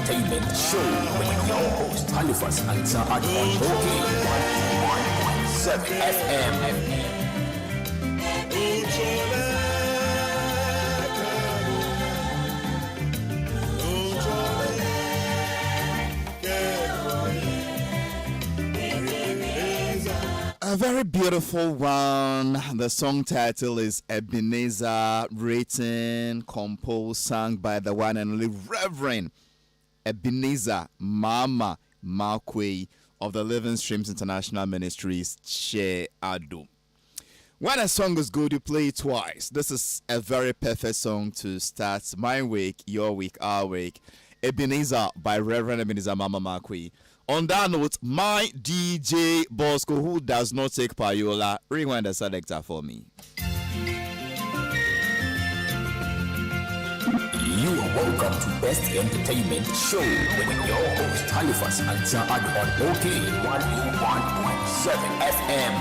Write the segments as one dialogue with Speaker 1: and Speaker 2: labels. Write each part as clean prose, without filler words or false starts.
Speaker 1: entertainment show with your host Halifax Ansah Addo on OK 101.7 FM.
Speaker 2: A very beautiful one. The song title is Ebenezer, written, composed, sung by the one and only Reverend Ebenezer Mama Makwe of the Living Streams International Ministries, Che Addo. When a song is good, you play it twice. This is a very perfect song to start my week, your week, our week. Ebenezer by Reverend Ebenezer Mama Makwe. On that note, my DJ Bosco, who does not take payola, rewind the selector for me.
Speaker 1: You are welcome to Best Entertainment Show with your host Halifax Ansah Addo on OK 101.7 FM.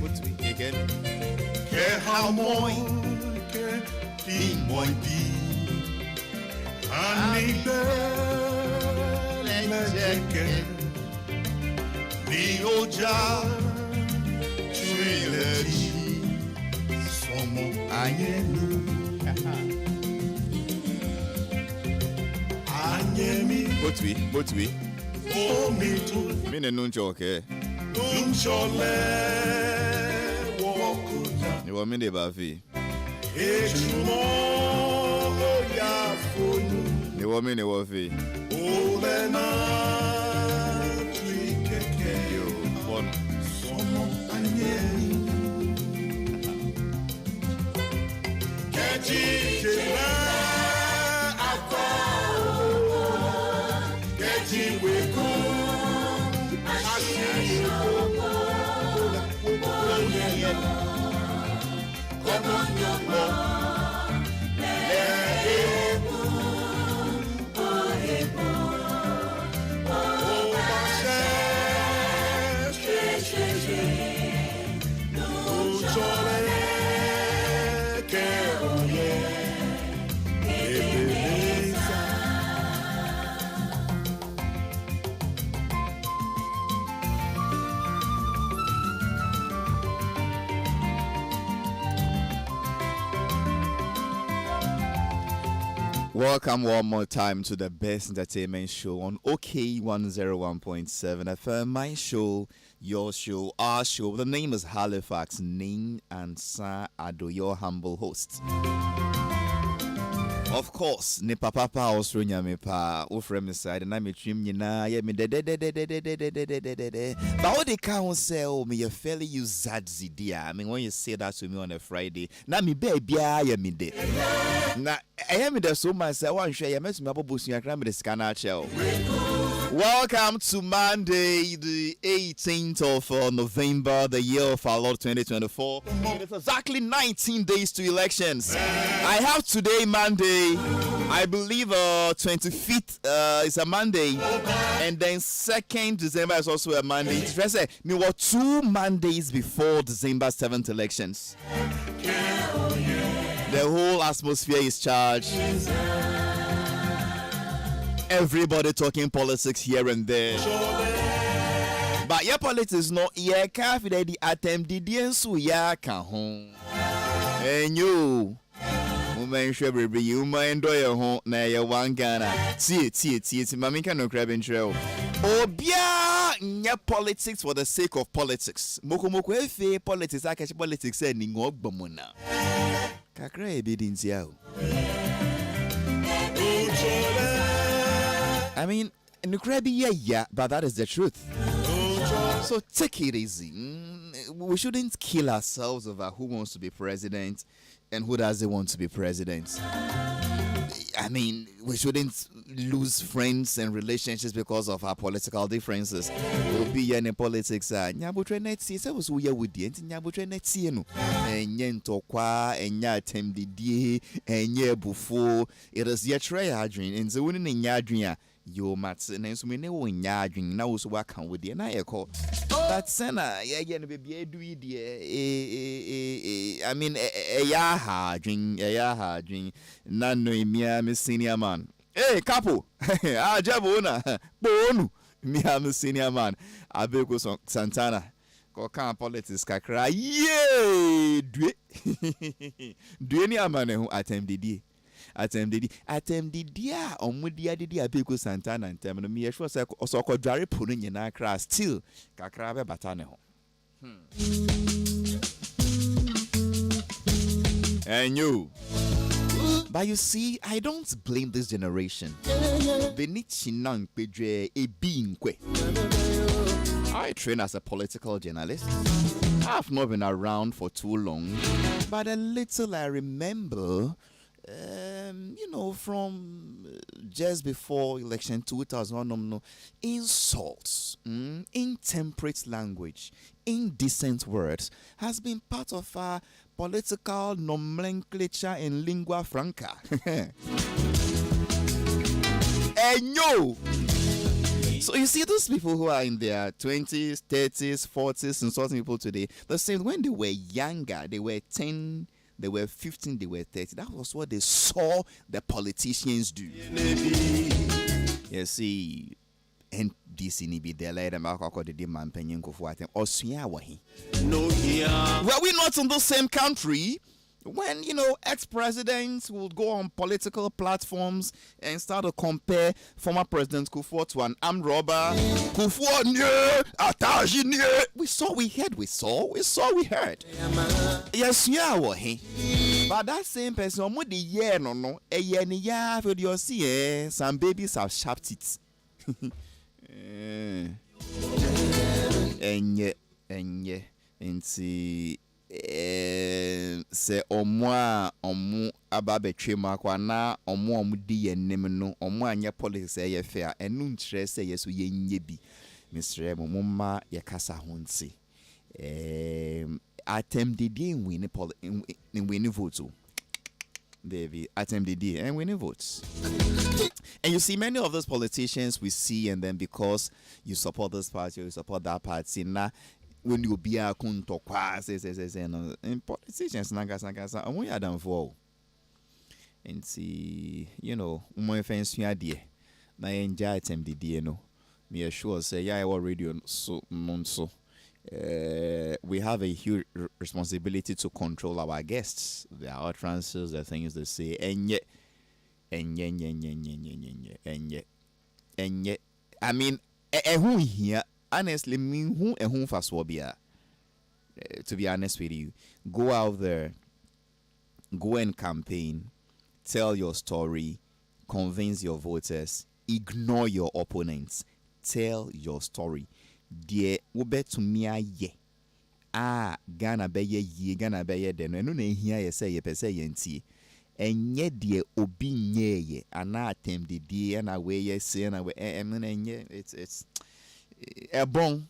Speaker 2: What's we again?
Speaker 3: Que hamoy que di moy di anibe lejeke di oja chuilechi somo anyemi
Speaker 2: What's we?
Speaker 3: Oh me too.
Speaker 2: Me no okay.
Speaker 3: Chole wokuja
Speaker 2: You want me to bafi?
Speaker 3: echumo ya fonu
Speaker 2: You want me to wafi?
Speaker 3: olena twikeke
Speaker 2: Yo, one.
Speaker 3: somo anyeni keji jela akwa keji weku
Speaker 2: Welcome one more time to the Best Entertainment Show on OK 101.7 FM. My show, your show, our show. The name is Halifax Ansah Addo, your humble host. Of course, ne papa also nyame pa o frame side na me trim nyina ye me de but what they can say oh me you fairly use zadzi dia. I mean when you say that to me on a Friday na me baby ya me de na I me there so much say wan hwe ye mesu me abobosu yakra me de scanner chel. Welcome to Monday, the 18th of November, the year of our Lord 2024. It is exactly 19 days to elections. I have today, Monday, I believe 25th is a Monday, and then 2nd December is also a Monday. Just say, we were 2 Mondays before December 7th elections. The whole atmosphere is charged. Everybody talking politics here and there. But your politics no yeah can't the attempt the so ya can home. And you woman should be you mind your home na ya one Ghana. See mami can no crab in trail. Obia nya politics for the sake of politics. Moko efe politics akachi politics e ni ngogbomuna. Kakra e bi din tia o. I mean, yeah, but that is the truth. So take it easy. We shouldn't kill ourselves over who wants to be president and who doesn't want to be president. I mean, we shouldn't lose friends and relationships because of our political differences. We'll be in politics. Nyabutre netsi se was we with the nyabutre netsi no. Nyento kwa enya temdidie enye bufo. It is yet try adwin. And so when nya adwin yo mats nenso me ne wo nya adwen na wo so waka wo de na ye ko but sana ye no be do de I mean ya ha adwen na no emia me senior man hey capo ajabona bonu me am senior man abeko Santana ko kan politics kakra ye due due ni amane ho attempt didi a omudi adidi abeko Santana ntem no me sure say so ko dware po no nyina kra still kakra be bata ne ho and you. But you see, I don't blame this generation. I train as a political journalist. I've not been around for too long, but a little I remember, from just before election 2001, insults, intemperate language, indecent words has been part of our political nomenclature in lingua franca. And no! So you see those people who are in their 20s, 30s, 40s, insulting people today, the same when they were younger, they were 10, they were 15, they were 30. That was what they saw the politicians do. You see, and this in be there later, the demand pension for what were we not in the same country when ex-presidents would go on political platforms and start to compare former President Kufuor to an armed robber? Kufuor we saw, we heard. Yes, but that same person, some babies have sharp teeth. And see, say omu ababetwe makwana omu di yenem no omu anya politics ye fair enu nkyere say yeso yenye bi Mr. Mumma yakasa honsi attempt the win votes. Baby, attempt the and winning votes. And you see many of those politicians we see, and then because you support this party or you support that party, now when you be a kunto and politicians naga and we are done for and see my friends you idea na enjoy attempt the me sure say yeah I radio so we have a huge responsibility to control our guests, their utterances, the things they say, and yet, I mean, who here, honestly, who and whom fast will be, to be honest with you, go out there, go and campaign, tell your story, convince your voters, ignore your opponents, tell your story. Dear, we bet to me ye. Gana be ye, Gana be ye, then no name here, say ye per se yenti. And yet, dear, obi ye, and I attempt the dear, and away ye say, and away, and ye, it's a bon.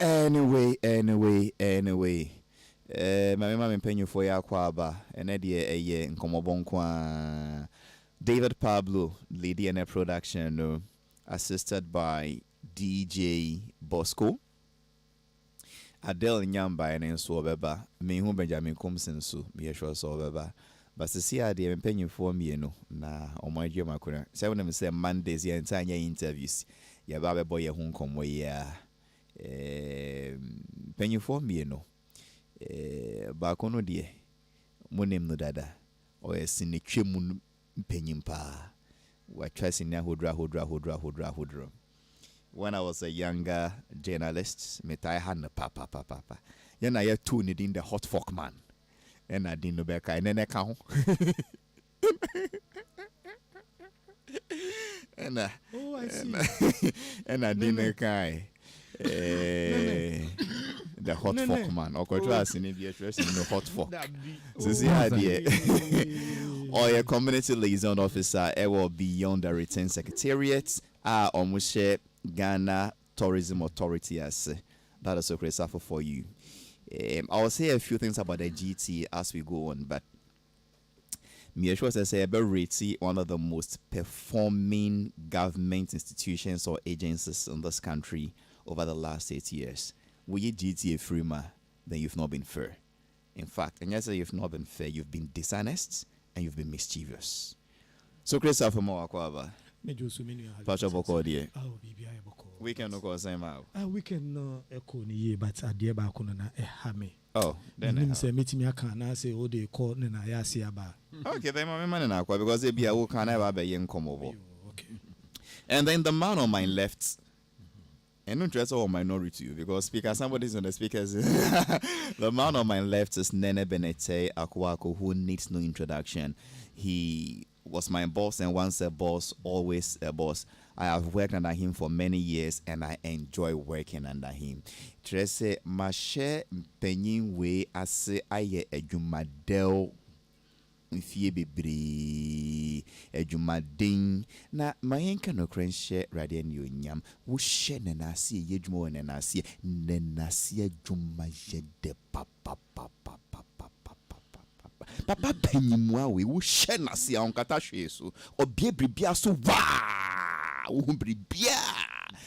Speaker 2: Anyway. My mama paying you for your quaba, and idea a year in Comobon David Pablo, Lady and a production. Assisted by DJ Bosco. Adele Nyamba and so beba. Me who Benjamin Comson so be sure so beba. But to see how they penny for me, na on my dear Macuna. 7 say Mondays, your entire interviews. Ya baba boy, your home come where penny for me, Bacono dear. Monem no dada. Or a cynic mun penny pa. We're tracing hodra. When I was a younger journalist, I had papa. Then I had tuned in the hot fuck man. And I didn't know back and then I count. And I see. And I didn't kai. The hot fuck man. Or could trust in the hot fuck. So see idea. Or a community liaison officer, will beyond the return secretariat, almost Ghana Tourism Authority as that is a great suffer for you. I will say a few things about the GT as we go on, but Me sure say rate one of the most performing government institutions or agencies in this country over the last 8 years. We GTA free ma, then you've not been fair. In fact, and yes, you've not been fair, you've been dishonest and you've been mischievous. So Christopher Moakwaba. Pacha Boko dear. We can go same out.
Speaker 4: We can no echo ni but a dear bakuna a hammy.
Speaker 2: Oh, then
Speaker 4: say meet me a can I say, oh, they call Nana Yasiaba.
Speaker 2: Okay, then my man and aqua because they be a can never be young come over.
Speaker 4: Okay.
Speaker 2: And then the man on my left, and don't dress all minority because speaker somebody's on the speakers. The man on my left is Nene Benete Akwako, who needs no introduction. He was my boss, and once a boss, always a boss. I have worked under him for many years, and I enjoy working under him. Trese Mashe Penyin we ase aye ejumadel mfie bebre ejumadin na mayenka no krenhye rade ne onyam wo hye ne na ase yedwuma wo ne na ase ejuma yede papa papa penyimu awe wo hye na ase onkata hwe so obie bribia so wa wo bribia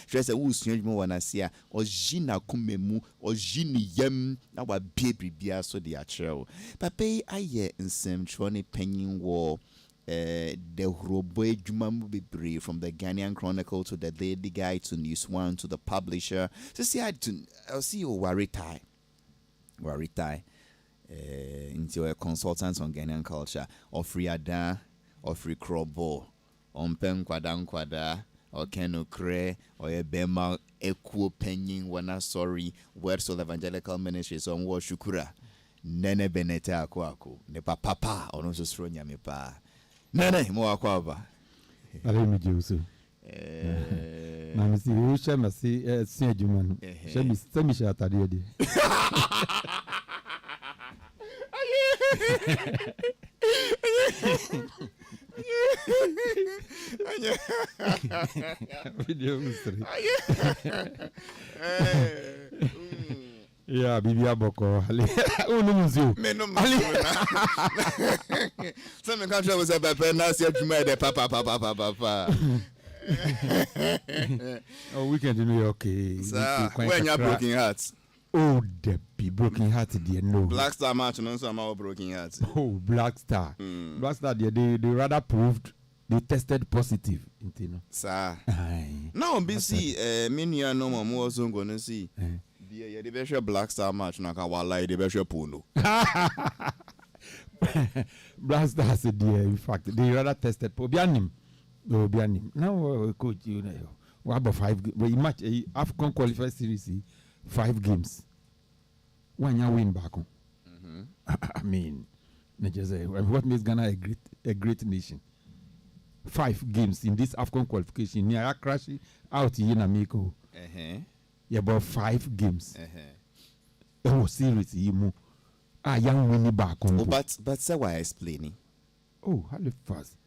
Speaker 2: Trese wo sunyedwuma wo na ase a ojina kumemu ojini yam na wa bie bribia so de akyerɛw papa yi aye nsɛmtwerɛ ne panyin wɔ the Robo Jumamu Bebre from the Ghanaian Chronicle to the Daily Guide to News One to the publisher. So see, I'll see you Waritai into a consultant on Ghanaian culture. Ofri Ada, Ofri Krobo, Ompem Kwadam Kwada, or Keno Kre, or a Bema Eku Penyin Wana Sorry, Words of the Evangelical Ministries on War Shukura. Nene Benete Akwako, ne papa, or no Sronya Mepa. Nene, mo akwaba.
Speaker 5: Ale mi jusu. Na mi si o she ma si sin adwuma no. She mi se mi sha atade de. Video mystery. Yeah, bibi aboko. Unu muzio.
Speaker 2: Me no muzio. Some country was a papa na si adwuma de papa.
Speaker 5: Oh, weekend in New York.
Speaker 2: Sir, when you broken hearts.
Speaker 5: Oh, the broken heart there no.
Speaker 2: Black Star match no so am broken hearts.
Speaker 5: Oh, Black Star. Black Star they rather proved they tested positive, you know.
Speaker 2: Sir. Now BC me nua no mo also go no see. Yeah, the best Black Star match na ka wala the best puno.
Speaker 5: Black Star said in fact they rather tested Obianim. Now coach you know. What about 5 match African qualified series 5 games. When you win back on. I mean, what makes Ghana a great nation? 5 games in this African qualification. Near crashing out in America. Yeah, about 5 games. Oh, seriously, you young winning back on.
Speaker 2: Oh, but say why explaining?
Speaker 5: Oh, Halifax.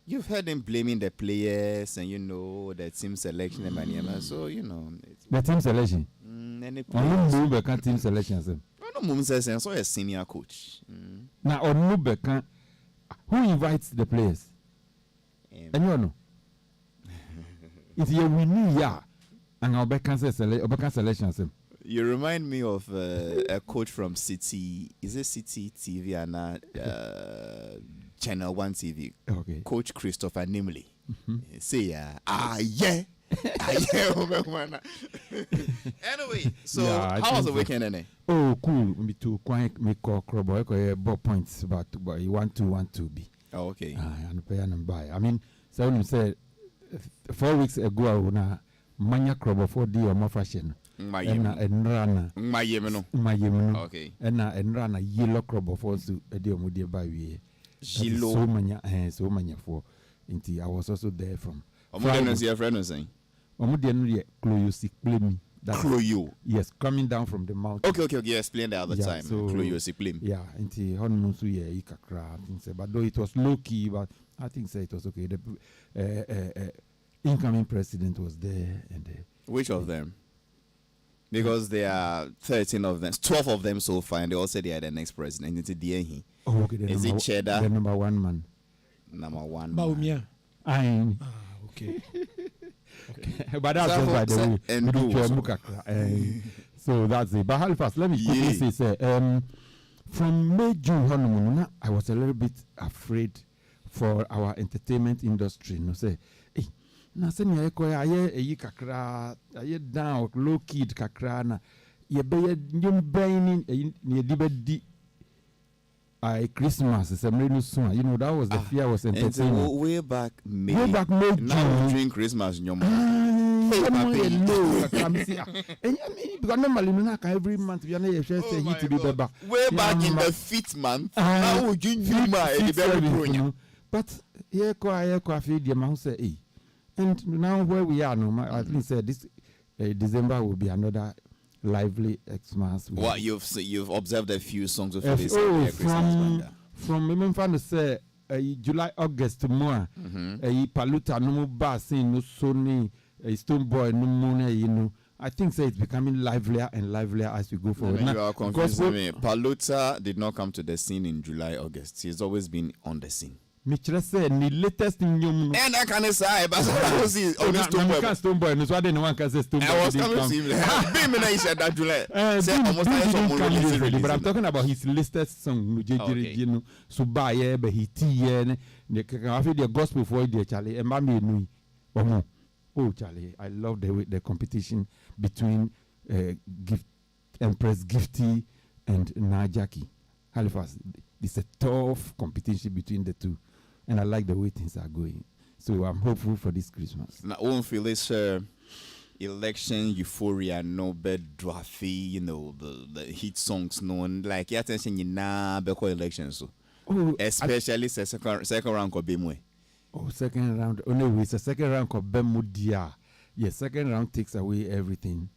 Speaker 2: You've heard him blaming the players and the team selection and Maniama. So
Speaker 5: the team selection.
Speaker 2: Any
Speaker 5: team selection.
Speaker 2: No mum says and so a senior coach.
Speaker 5: Now on who invites the players? And you know. It's your winning and our back selection.
Speaker 2: You remind me of a coach from City. Is it City TV and Channel 1 TV?
Speaker 5: Okay.
Speaker 2: Coach Christopher Nimley. Say yeah. Anyway, so
Speaker 5: yeah,
Speaker 2: how was the weekend, Nene?
Speaker 5: Oh, cool. Me too. Quite make call ball points, but you want to be.
Speaker 2: Oh, okay.
Speaker 5: And pay and buy. I mean, someone said 4 weeks ago, I wanna mania crop 4D or more fashion.
Speaker 2: My
Speaker 5: rana.
Speaker 2: Okay.
Speaker 5: And rana yellow crop of also a deal with the by we. So many for. I was also there from.
Speaker 2: Your friend was saying. Cloyo.
Speaker 5: Yes, coming down from the mountain.
Speaker 2: Okay. You explained the other time.
Speaker 5: So,
Speaker 2: Cloyo.
Speaker 5: Yeah, into Honmusu, yeah, but though it was low key, but I think it was okay. The incoming president was there, and
Speaker 2: which of them? Because there are 13 of them, 12 of them so far, and they all said they are the next president. It's DNE.
Speaker 5: Oh, okay.
Speaker 2: Is it Cheddar?
Speaker 5: The number 1 man.
Speaker 2: number one.
Speaker 4: Baumia.
Speaker 5: I.
Speaker 4: Okay.
Speaker 5: But that's just by the way. So that's it. But Halifax, let me quickly say, from May, June, honeymoon, I was a little bit afraid for our entertainment industry. No say, hey, na say me aye kakra, aye down low key kakra na ye be nyum brain ni di Christmas is a soon. You know that was the fear was entertainment.
Speaker 2: Way back May.
Speaker 5: Now
Speaker 2: during Christmas,
Speaker 5: because normally every month we are not sure say he to be better.
Speaker 2: Way back in the 5th month. Now we doing
Speaker 5: but here I feel the man say hey. And now where we are now, at least this December will be another lively Xmas.
Speaker 2: What you've observed a few songs of this
Speaker 5: from even fan to say July August more Paluta no bass no Sony Stone Boy no Moon you know. I think it's becoming livelier and livelier as we go forward.
Speaker 2: You are confusing me. Paluta did not come to the scene in July August. He's always been on the scene.
Speaker 5: Michelle said the latest new
Speaker 2: and I can't say but I was
Speaker 5: Stone Boy no so I didn't want to say Stone Boy.
Speaker 2: I was coming to him. He said that July. But
Speaker 5: I'm talking about his latest song you know so buy but he the gospel for the Charlie and Mami oh Charlie, I love the competition between Empress Gifty and Najaki. Halifax, it's a tough competition between the two. And I like the way things are going. So I'm hopeful for this Christmas.
Speaker 2: Now, I won't feel this election euphoria, no bed drafty, you know, the hit songs known. Like, your attention, you know, before elections. So.
Speaker 5: Oh,
Speaker 2: especially second round of Bimwe.
Speaker 5: Oh, second round. Oh, no, it's a second round of Bemudia. Yes, second round takes away everything.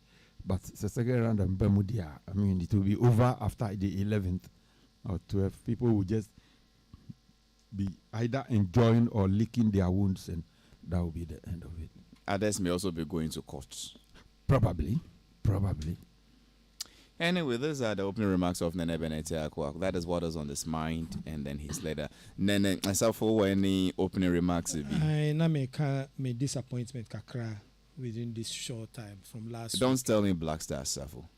Speaker 5: But it's a second round of Bemudia. I mean, it will be over after the 11th or 12th. People will just be either enjoying or licking their wounds, and that will be the end of it.
Speaker 2: Others may also be going to courts.
Speaker 5: Probably.
Speaker 2: Anyway, those are the opening remarks of Nene Benete Akwak. That is what is on his mind, and then his letter. Nene, myself, for any opening remarks?
Speaker 4: I na make disappointment kakra within this short time from last.
Speaker 2: Don't tell me Black Stars, Safo.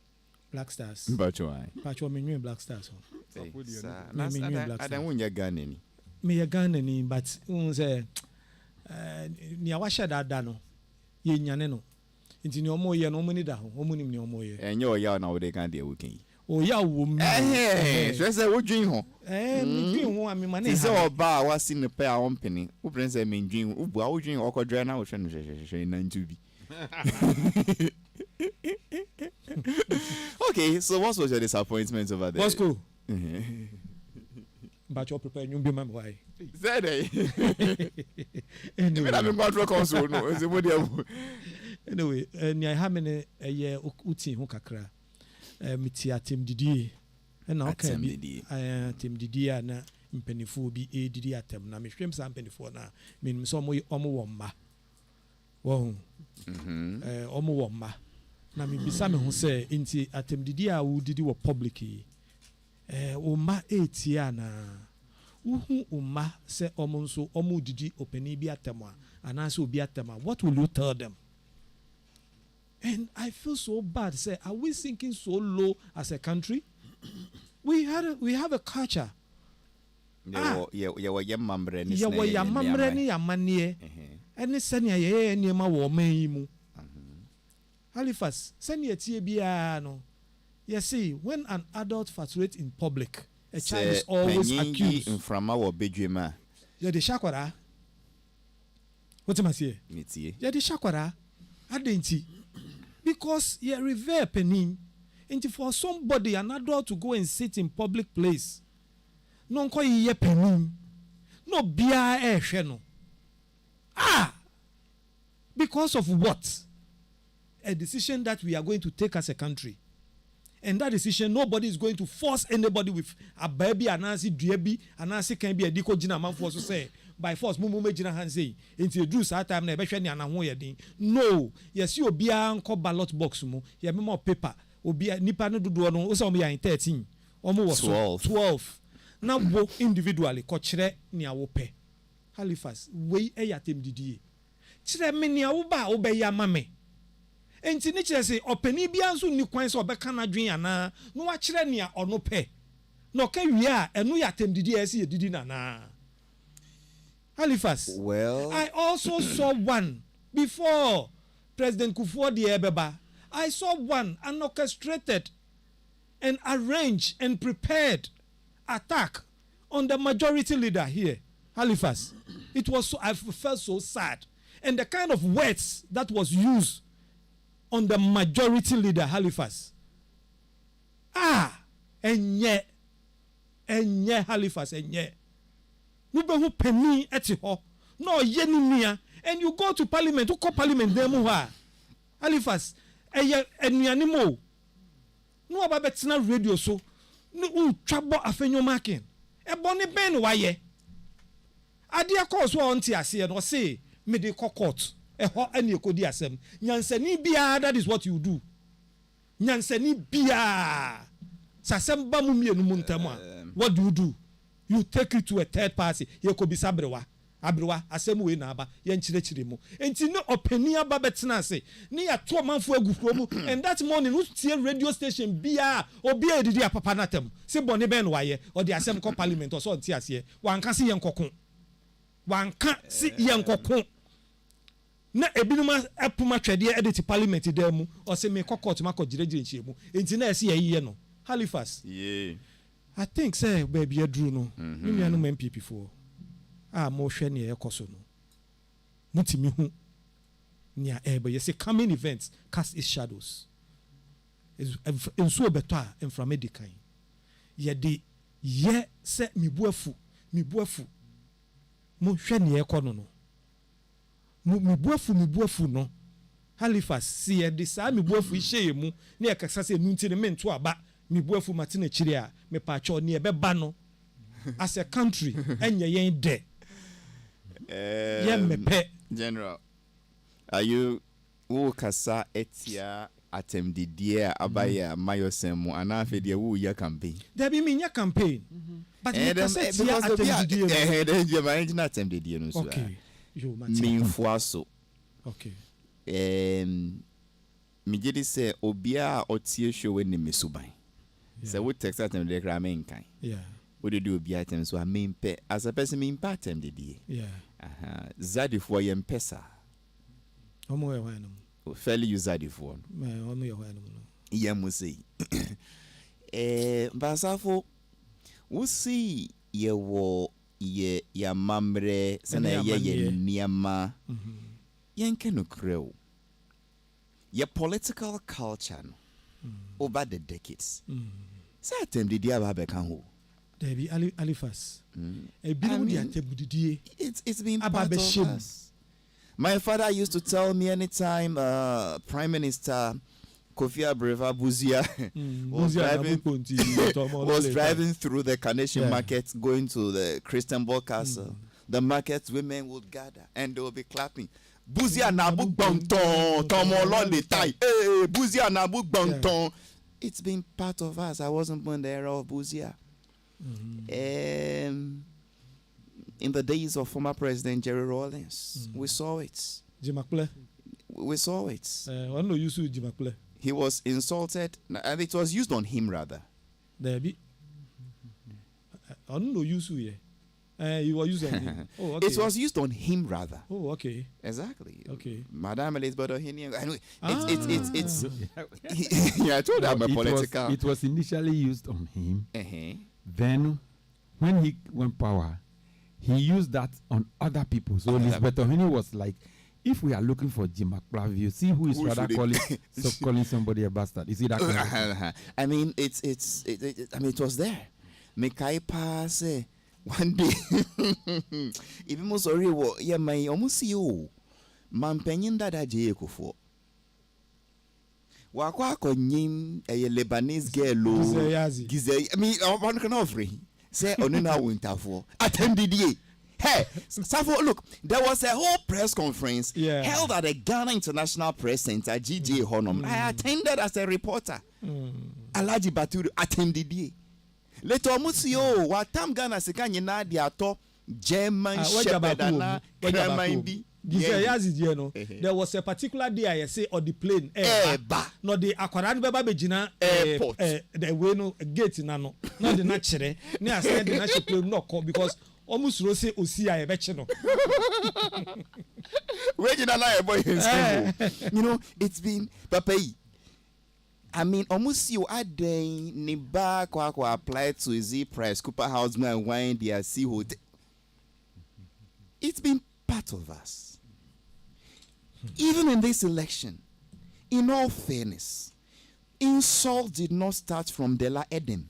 Speaker 4: Black Stars.
Speaker 2: But why?
Speaker 4: But you mean Black Stars?
Speaker 2: I don't want your gun any.
Speaker 4: Me a gun any, but say near washa that dano. Ye nyaneno. Into no more year no money down, woman no more year.
Speaker 2: And you're now they can't deal with you.
Speaker 4: Oh, yeah, woman.
Speaker 2: So say what dream home?
Speaker 4: I mean, money.
Speaker 2: So bar was in the pair on penny. Who brings a mean dream? Who dream or could drain out and to be. Okay, so what was your disappointment over there?
Speaker 4: What's cool? But you're prepared, you'll be my wife.
Speaker 2: Said anyway, I'm going to console. No, it's a video.
Speaker 4: Anyway, I have a year uti hukakra. Mitia Tim Didi. And now can be Tim Didi and Impenifu be a Didi atem. Now, me shrimps and penny now. Mean some way omo womma. Omo womma. Now, me be some who say, Inti atem Didi a who did you publicly. Uma 8 yana. Uhu uma se omonso omu didi openi bi atema anaso bi atema. What will you tell them? And I feel so bad. Say, are we sinking so low as a country? We have a culture. Halifax, send ye no. You see, when an adult faturates in public, a child is always accused.
Speaker 2: From our bedroom,
Speaker 4: you're the shakwara. What am I saying? You're the shakwara. Adenti. Because you revere penin. And for somebody, an adult to go and sit in public place, non ko ye penin. No bia sheno. Because of what? A decision that we are going to take as a country. And that decision, nobody is going to force anybody with a baby, anansi, drebi, anansi can be a diko jina man force to say by force. Mumu jina han say into do sa time na ebehwe ni anaho ye din. No, yes you obi anko ballot box mu. Ye be more paper. Obi nipa no dodo no. O say omo ya 13. Omo was 12. Now wo individually ko kire ni awo pe. Halifax we eyatem didie kyerɛ me nea woba a wobɛyɛ ama me enti ne kyerɛ sɛ ɔpani bia nso ni kwan sɛ ɔbɛka n'adwen anaa na wakyerɛ nea ɔno pɛ na ɔka wie a ɛno yɛ atem didie a ɛsɛ yɛdidi nanaa Halifax
Speaker 2: Well,
Speaker 4: I also saw one before President Kufuor Ebeba. I saw one, an orchestrated and arranged and prepared attack on the majority leader here, Halifax. It was so, I felt so sad. And the kind of words that was used on the majority leader, Halifax. And yet Halifax, and yet. Nubehu penny etiho. No yenimia. And you go to parliament, you call parliament demuha. Halifax, enuanimo. No ababetina radio so. No trouble afenyo making. Ebony ben waye. Adia cause wa onti ase no say me de court. Eho ene ekodi asem. Nyansani bia, that is what you do. Nyansani bia. Sasem ba mu mienu mu ntam a. What do you do? You take it to a third party. You could be sabrewa. Abrewa asem we na aba ye nkyerɛkyerɛ mu enti ne opani aba betena ase ne ya to manfo agufro mu and that morning who tie radio station bia obi edidi apapa natam se bone ben waye or the asem ko parliament or so nti ase wanka se yenkoko wanka se yenkoko na ebinuma apuma twede edit parliament dem mu or se me court ma ko giregyere nchie mu enti na ase ye no Halifax
Speaker 2: yeah,
Speaker 4: I think say baby adru no me nua no MPP for mo hwɛ ne ekoso no mutimi hu nia ebe yesi coming events cast its shadows enso beto a enframe de kan ye de ye se mibuafu mo hwɛ ne ekono no mibuafu no Halifax si ye de sa mibuafu hye mu ne ekasa se nu ntine mento aba mibuafu matena chiri a me pa cho ne ebe ba no as a country enye yen de
Speaker 2: General, are you who kasa etia atem didie abaya mayosemu anafe de wo ya campaign?
Speaker 4: There be me campaign. But me kasa etia atem didie.
Speaker 2: Then my engine atem didie no so.
Speaker 4: Okay. You
Speaker 2: me fuaso.
Speaker 4: Okay.
Speaker 2: Me gidi say obia otie show we ni mesuban. Say we text atem de kra me nkan.
Speaker 4: Yeah.
Speaker 2: What do you do be items so I mean pay as a person mean pattern did ye?
Speaker 4: Yeah.
Speaker 2: Zadi for yem pesa.
Speaker 4: Omo ye hwan no.
Speaker 2: Fairly use zadi for.
Speaker 4: Me omo ye hwan no.
Speaker 2: Yem say. Basafo we see ye wo ye ya mamre sana ye niama. Yen kenu kreo. Ye political culture over the decades. Say atem did ye aba kan ho.
Speaker 4: Debbie Halifax.
Speaker 2: It's been part of us. My father used to tell me anytime Prime Minister Kofi Abreva Buzia was driving through the Carnation Market going to the Christianborg Castle, the market women would gather and they would be clapping. Buzia nabu bonton, tomolon de tai. Hey, Buzia nabu bonton. It's been part of us. I wasn't born in the era of Buzia. In the days of former President Jerry Rawlings, we saw it. We saw it. He was insulted, and it was used on him rather.
Speaker 4: He was used on him. Oh, okay.
Speaker 2: It was used on him rather.
Speaker 4: Oh, okay.
Speaker 2: Exactly.
Speaker 4: Okay.
Speaker 2: Madame Elizabeth Ohini. It's yeah, I told I'm a political.
Speaker 5: It was initially used on him. Then, when he went power, he used that on other people. So Elizabeth Ohini was like, if we are looking for Jim McClav, you see who is rather calling somebody a bastard. Is it that kind of
Speaker 2: I mean, it was there. Mekai pass one day. Even more sorry, yeah, my almost you. Man penyin dada je ekofo. Wakwa konyim a Lebanese girl Gize. I mean, one can offer. Say onina winterfo. Attended ye. Hey, Safo, look, there was a whole press conference held at the Ghana International Press Center, GJ Honum. I attended as a reporter. Alaji Baturu attended ye. Later, Musio, what time Ghana Sekanyina diato German Shepherd and Kramain.
Speaker 4: There was a particular day I say on the plane no the akwaran beba begina
Speaker 2: airport
Speaker 4: the way no gate nano not the natural ne I said the natural plane no come because almost rose osi I beche no
Speaker 2: where did I boy you know it's been papa I mean almost you are doing ni ba kwa apply to Z Price Cooper House man wine their sea hotel. It's been part of us. Even in this election, in all fairness, insult did not start from Dela Eden.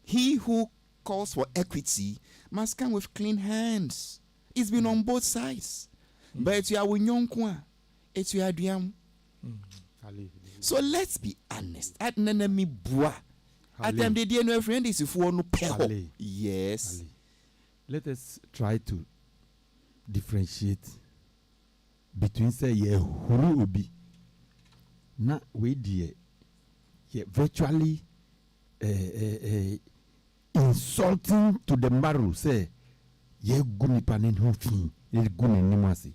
Speaker 2: He who calls for equity must come with clean hands. It's been on both sides. But you are winyonkwa, it's your diam. So let's be honest. At nenemi bua. At them they no friend is if no peho. Yes.
Speaker 5: Let us try to differentiate between say huru obi na we die virtually insulting to the marrow say guni panin ho fin guni nimase.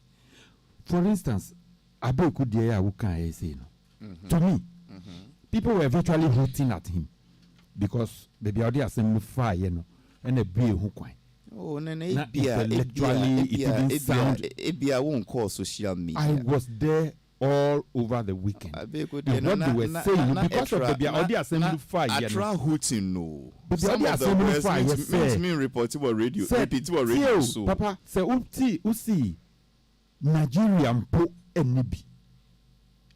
Speaker 5: For instance, Abeku die ya wukan say no. To me, people were virtually hating at him because the body assembly fire no and a be ho kwan.
Speaker 2: Oh, no,
Speaker 5: intellectually, it didn't sound.
Speaker 2: It won't call social media.
Speaker 5: I was there all over the weekend. And what they were saying, because of the audio assembly fire.
Speaker 2: I try hooting, no.
Speaker 5: But the audio assembly fire was
Speaker 2: me reportable radio. Repeatable radio.
Speaker 5: So, Papa, say, usi, Nigerian po enibi.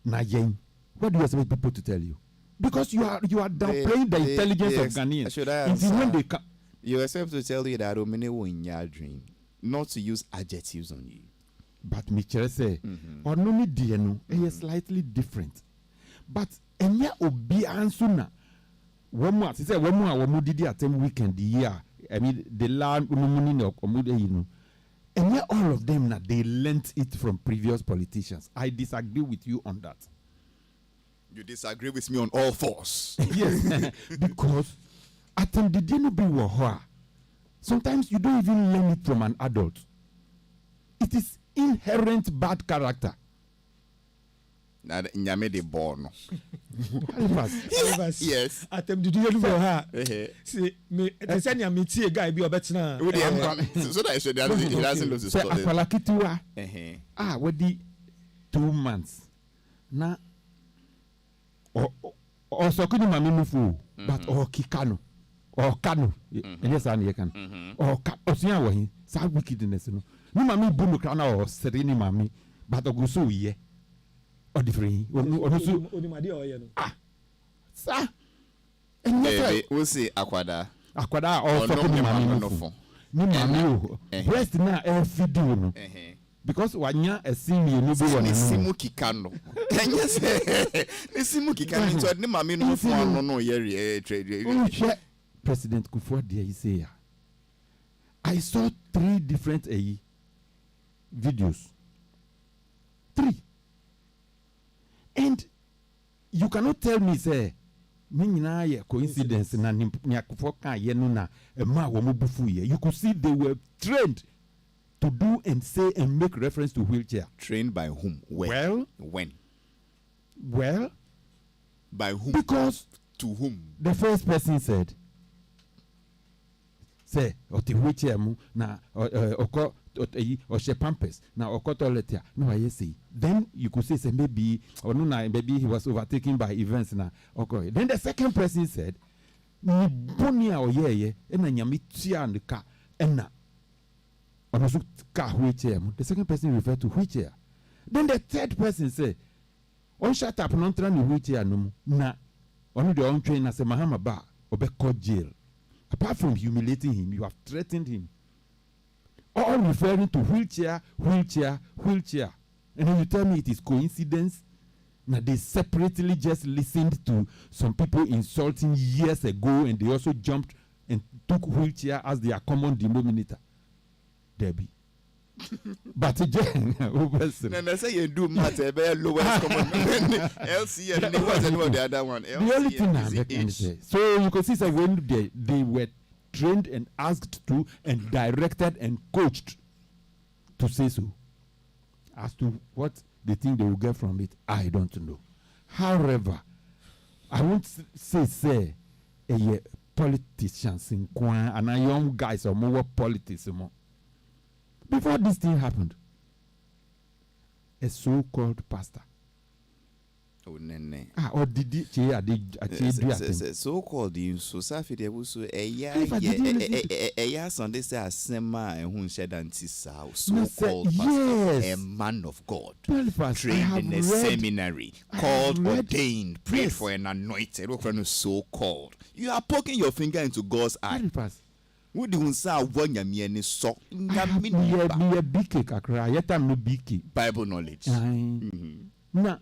Speaker 5: Nayen. What do you expect people to tell you? Because you are downplaying the intelligence of Ghanaians.
Speaker 2: Should I answer? You expect to tell you that Omine will in your dream, not to use adjectives on you.
Speaker 5: But Michelle say, or no me dienu, is slightly different. But enya obi ansuna. Womu, she said, womu didi atem weekend year. I mean, the land umuni no omude you know. All of them they learnt it from previous politicians. I disagree with you on that.
Speaker 2: You disagree with me on all fours.
Speaker 5: Yes, because sometimes you don't even learn it from an adult. It is inherent bad character.
Speaker 2: Yes.
Speaker 4: Atem did you know her? See me send me tea guy be obetina.
Speaker 2: So that he doesn't lose his
Speaker 5: spot. What the 2 months. Na or so could mami mufu but or kikano. Or kanu, yes, I can. Or Osia, sa wickedness. No, mammy boom crana or sereni mammy, but Ogusu ye or the free. Ah, sir. And
Speaker 2: we'll see Aquada
Speaker 5: or no, mammy, breast now a fidu. Because when you're a senior, you do one Simuki candle. Can you say Simuki candle? So, no, mammy, no, trade. President Kufuor say, I saw 3 different videos. 3. And you cannot tell me, say, coincidence na Kufuor kan ye no na ma wo mo bufu ye. You could see they were trained to do and say and make reference to wheelchair.
Speaker 2: Trained by whom? When?
Speaker 5: Well,
Speaker 2: by whom?
Speaker 5: Because
Speaker 2: to whom?
Speaker 5: The first person said, say oti wheelchair mu na oko or she pampers na oko toilet no I say then you could say maybe or no na maybe he was overtaken by events na okay. Then the second person said ni bonia o ye na nyame tia ne ka na ono so ka wheelchair mu. The second person referred to wheelchair. Then the third person said on shut up no tra ni wheelchair no na ono de on train na say mahama ba obeko jail. Apart from humiliating him, you have threatened him. All referring to wheelchair. And then you tell me it is coincidence. Now they separately just listened to some people insulting years ago and they also jumped and took wheelchair as their common denominator. Debbie. But again,
Speaker 2: I say you do matter very lowest common LC and what's the other one?
Speaker 5: The only thing I'm say, so you can see that when they were trained and asked to and directed and coached to say so. As to what they think they will get from it, I don't know. However, I won't say politicians in Kwan and young guys or more politics more. Before this thing happened, a so-called pastor.
Speaker 2: Oh, nene.
Speaker 5: Or did it?
Speaker 2: So-called in society, they will say, Sunday say a sema and who said so-called pastor, a man of God, trained in a seminary, called, ordained, prayed for an anointed, so-called. You are poking your finger into God's eye. Who do you say when you mean so? Bible knowledge.
Speaker 5: Now,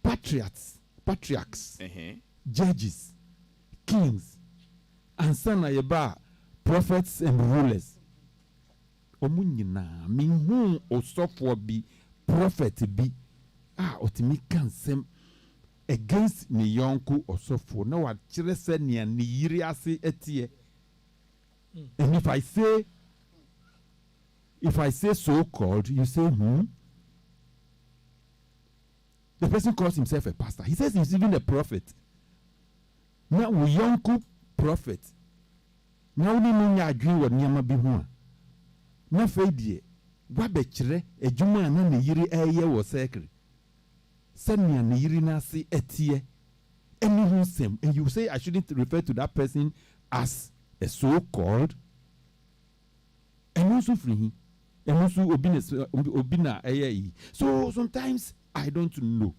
Speaker 5: patriarchs, judges, kings, and son prophets and rulers. Omunyina minhu osofo bi prophet bi otimi kansem against ni yonku osofo na wa kire se ne ni yiri ase etie. And if I say so called, you say The person calls himself a pastor. He says he's even a prophet. Now we young prophet. Now we know ya dream what nyama bi ho. Na fedie. Wa be kire adwuma na ne yiri eye wo sekre. Senya ne yiri na se etie. Any who same, and you say I shouldn't refer to that person as a so-called, and also free, and also obina. So sometimes I don't know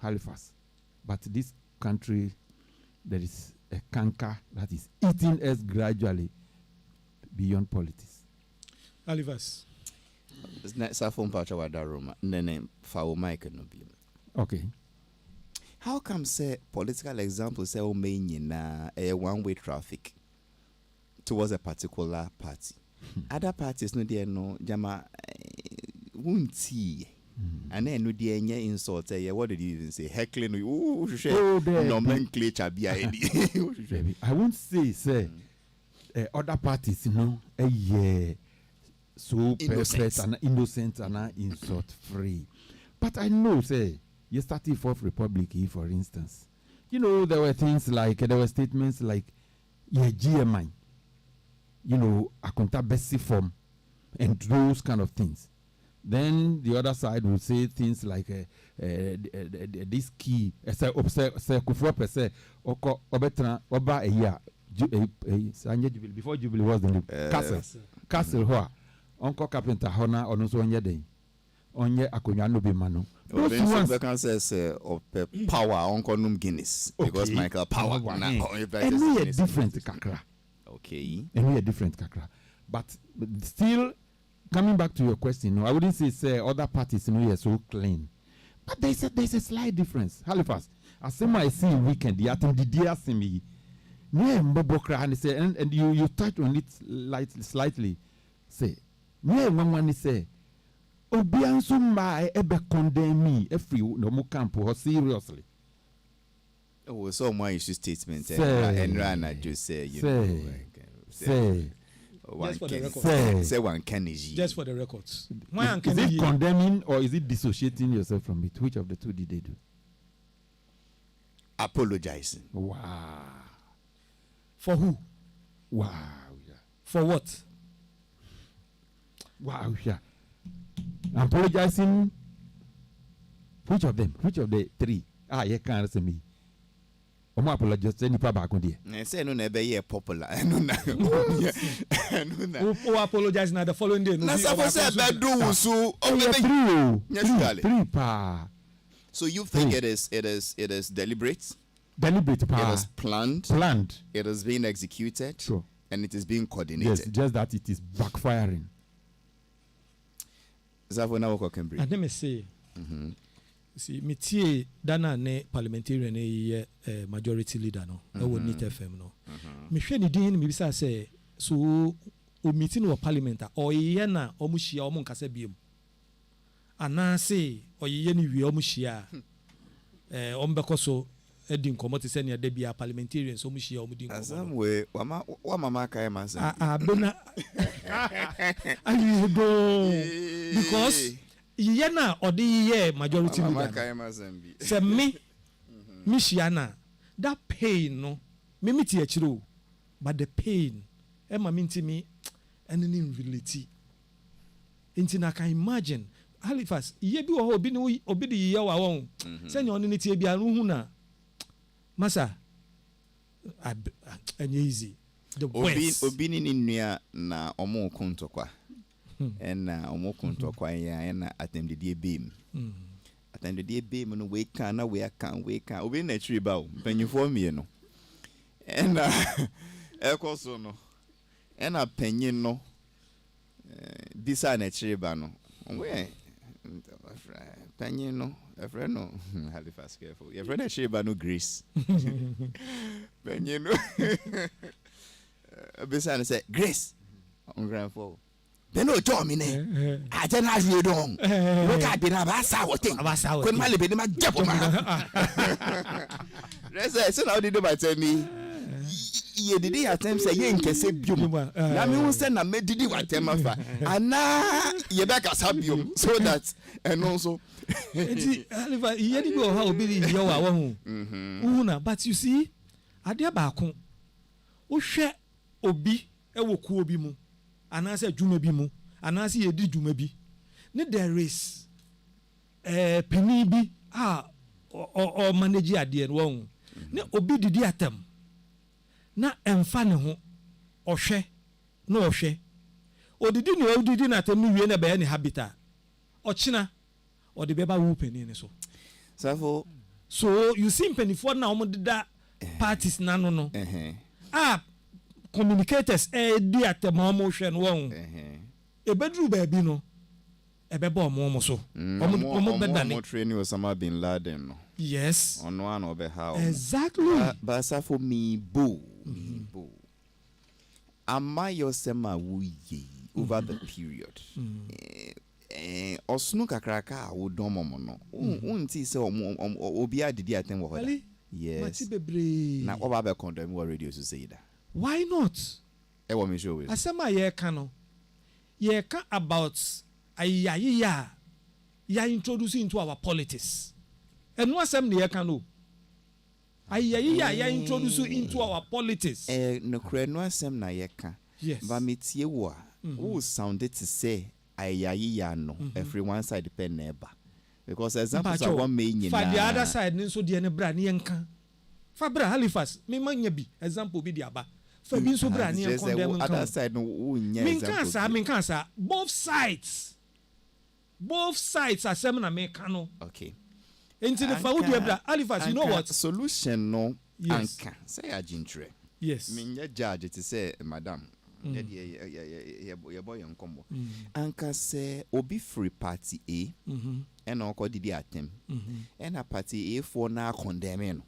Speaker 5: Halifax, but this country there is a canker that is eating us gradually beyond politics.
Speaker 4: Halifax.
Speaker 5: Okay.
Speaker 2: How come say political examples say a one-way traffic towards a particular party? Other parties no there no jama won't see. And then no there any insult. What did you even say? Heckling? Nomenclature be
Speaker 5: I won't say other parties, so perfect and innocent and insult free. But I know say. Yesterday, Fourth Republic, for instance, there were things like, there were statements like, GMI, accountability form, and those kind of things. Then the other side would say things like, this key, before Jubilee was the name, Castle, Uncle Carpenter, Hona, or no so onye akonya no be mano.
Speaker 2: Those ones the cancer say of power on Guinness because Michael Power
Speaker 5: and we are different kakra.
Speaker 2: Okay.
Speaker 5: And we are different kakra. But still coming back to your question, I wouldn't say other parties are so clean. But there's a slight difference. Halifax, as I see weekend, the atom the dear semi. And you touch on it slightly. Say, one say Obianso ma ebe condemn me if you no more camp or seriously.
Speaker 2: Oh, so my issue statement and Rana just say say one can
Speaker 4: just for the records.
Speaker 5: Is it condemning or is it dissociating yourself from it? Which of the two did they do?
Speaker 2: Apologizing.
Speaker 5: Wow.
Speaker 4: For who?
Speaker 5: Wow. Yeah.
Speaker 4: For what?
Speaker 5: Wow. Yeah. Apologizing. Which of them? Which of the three? You can't answer me. I'm apologizing. Any back on there?
Speaker 2: I say no, never ye popular.
Speaker 4: Who apologize now the following day?
Speaker 5: Three pa.
Speaker 2: So you think it is deliberate?
Speaker 5: Deliberate pa.
Speaker 2: It is planned. It is being executed.
Speaker 5: Sure.
Speaker 2: And it is being coordinated.
Speaker 5: Yes, just that it is backfiring.
Speaker 2: Let
Speaker 4: me say, see, me dana ne parliamentarian majority leader no. I would need FM no. Me share ni din me bisa say so o meeting wa parliament or ye na omushia omu nkase biem. Ana say or ye ni wi omushia ombeko so Edding Commodity Senior Debia parliamentarians, so much
Speaker 2: some way, Mama Kaymas.
Speaker 4: Abena. I go because Yana or the year majority say me, Michiana, that pain, no, mimiti a true, but the pain, Emma minti me, and in reality. Inti I can imagine. Halifax, ye bi wo obi ni obi di ye wa won. Say you ni tie bia no hu na. Masa. Anye easy. The worst.
Speaker 2: Obi ni nua na omo kontokwa. Na omo kontokwa ya na atemdedie bem. Atemdedie bem no we kan na we kan. Obi na tiri ba o. Panyifo mie no. Na ekoso no. Na panyin no. Bisa na tiri ba no. We Penny no, a friend no, Halifax careful. Your friend Sheba no Grace. Penny no, Bessan said, Grace, on grandfather. They no join me, I don't have you done. Look at the Nabasa, thing. Could my be my gentleman. Let's say, how did you tell me? Ye did he attempt say ye can say bium. Na me won send na me did what them afa. Ana ye back as bium so that and also
Speaker 4: Halifax ye did go how be your wa hu. Una but you see ade baako wo hwe obi e wo ku obi mu ana say dwuma bi mu ana say ye di dwuma bi ne there is penny bi or manage ade no wo ne obi didi atam na emfa ne ho ohwe na ohwe odidi na atem wie na be ne habitat ochina odi beba wu peni ne so you see penny for na omo dida parties na no communicators di atem omo hwe no won ebedru ba bi no ebeba omo so omo beda ne
Speaker 2: training Osama bin Laden no.
Speaker 4: Yes.
Speaker 2: On one over how.
Speaker 4: Exactly.
Speaker 2: But for me, boo. Am I yourself over the period? Osno kakraka wo domo no. Unti se obi adidi atem wo hoda. Yes. Na oba be condemn wo radio to say that.
Speaker 4: Why not?
Speaker 2: E wo me show we.
Speaker 4: Asema ye ka no. Ye ka about ya introduce into our politics. And no asem ne can no. Ya introduce into our politics.
Speaker 2: No kre no asem na ye ka.
Speaker 4: Yes.
Speaker 2: Ba metie wo who sounded to say ya no. Everyone side depend neighbor. Because examples are one main
Speaker 4: for the other side nso de ne bra ne yenka. Fa bra Halifax me manya bi example bi di aba. Fa bi nso bra ne condemn nka.
Speaker 2: Other side no nya example.
Speaker 4: Me kan sa both sides asem na me kan no.
Speaker 2: Okay.
Speaker 4: Into the Faudi Ebra, Halifax, you know what?
Speaker 2: Solution no anka. Say a gintre.
Speaker 4: Yes.
Speaker 2: Minya judge to say, Madam, your boy on combo. Anka say obi free party A and all did the attempt. And a party A for now condemn.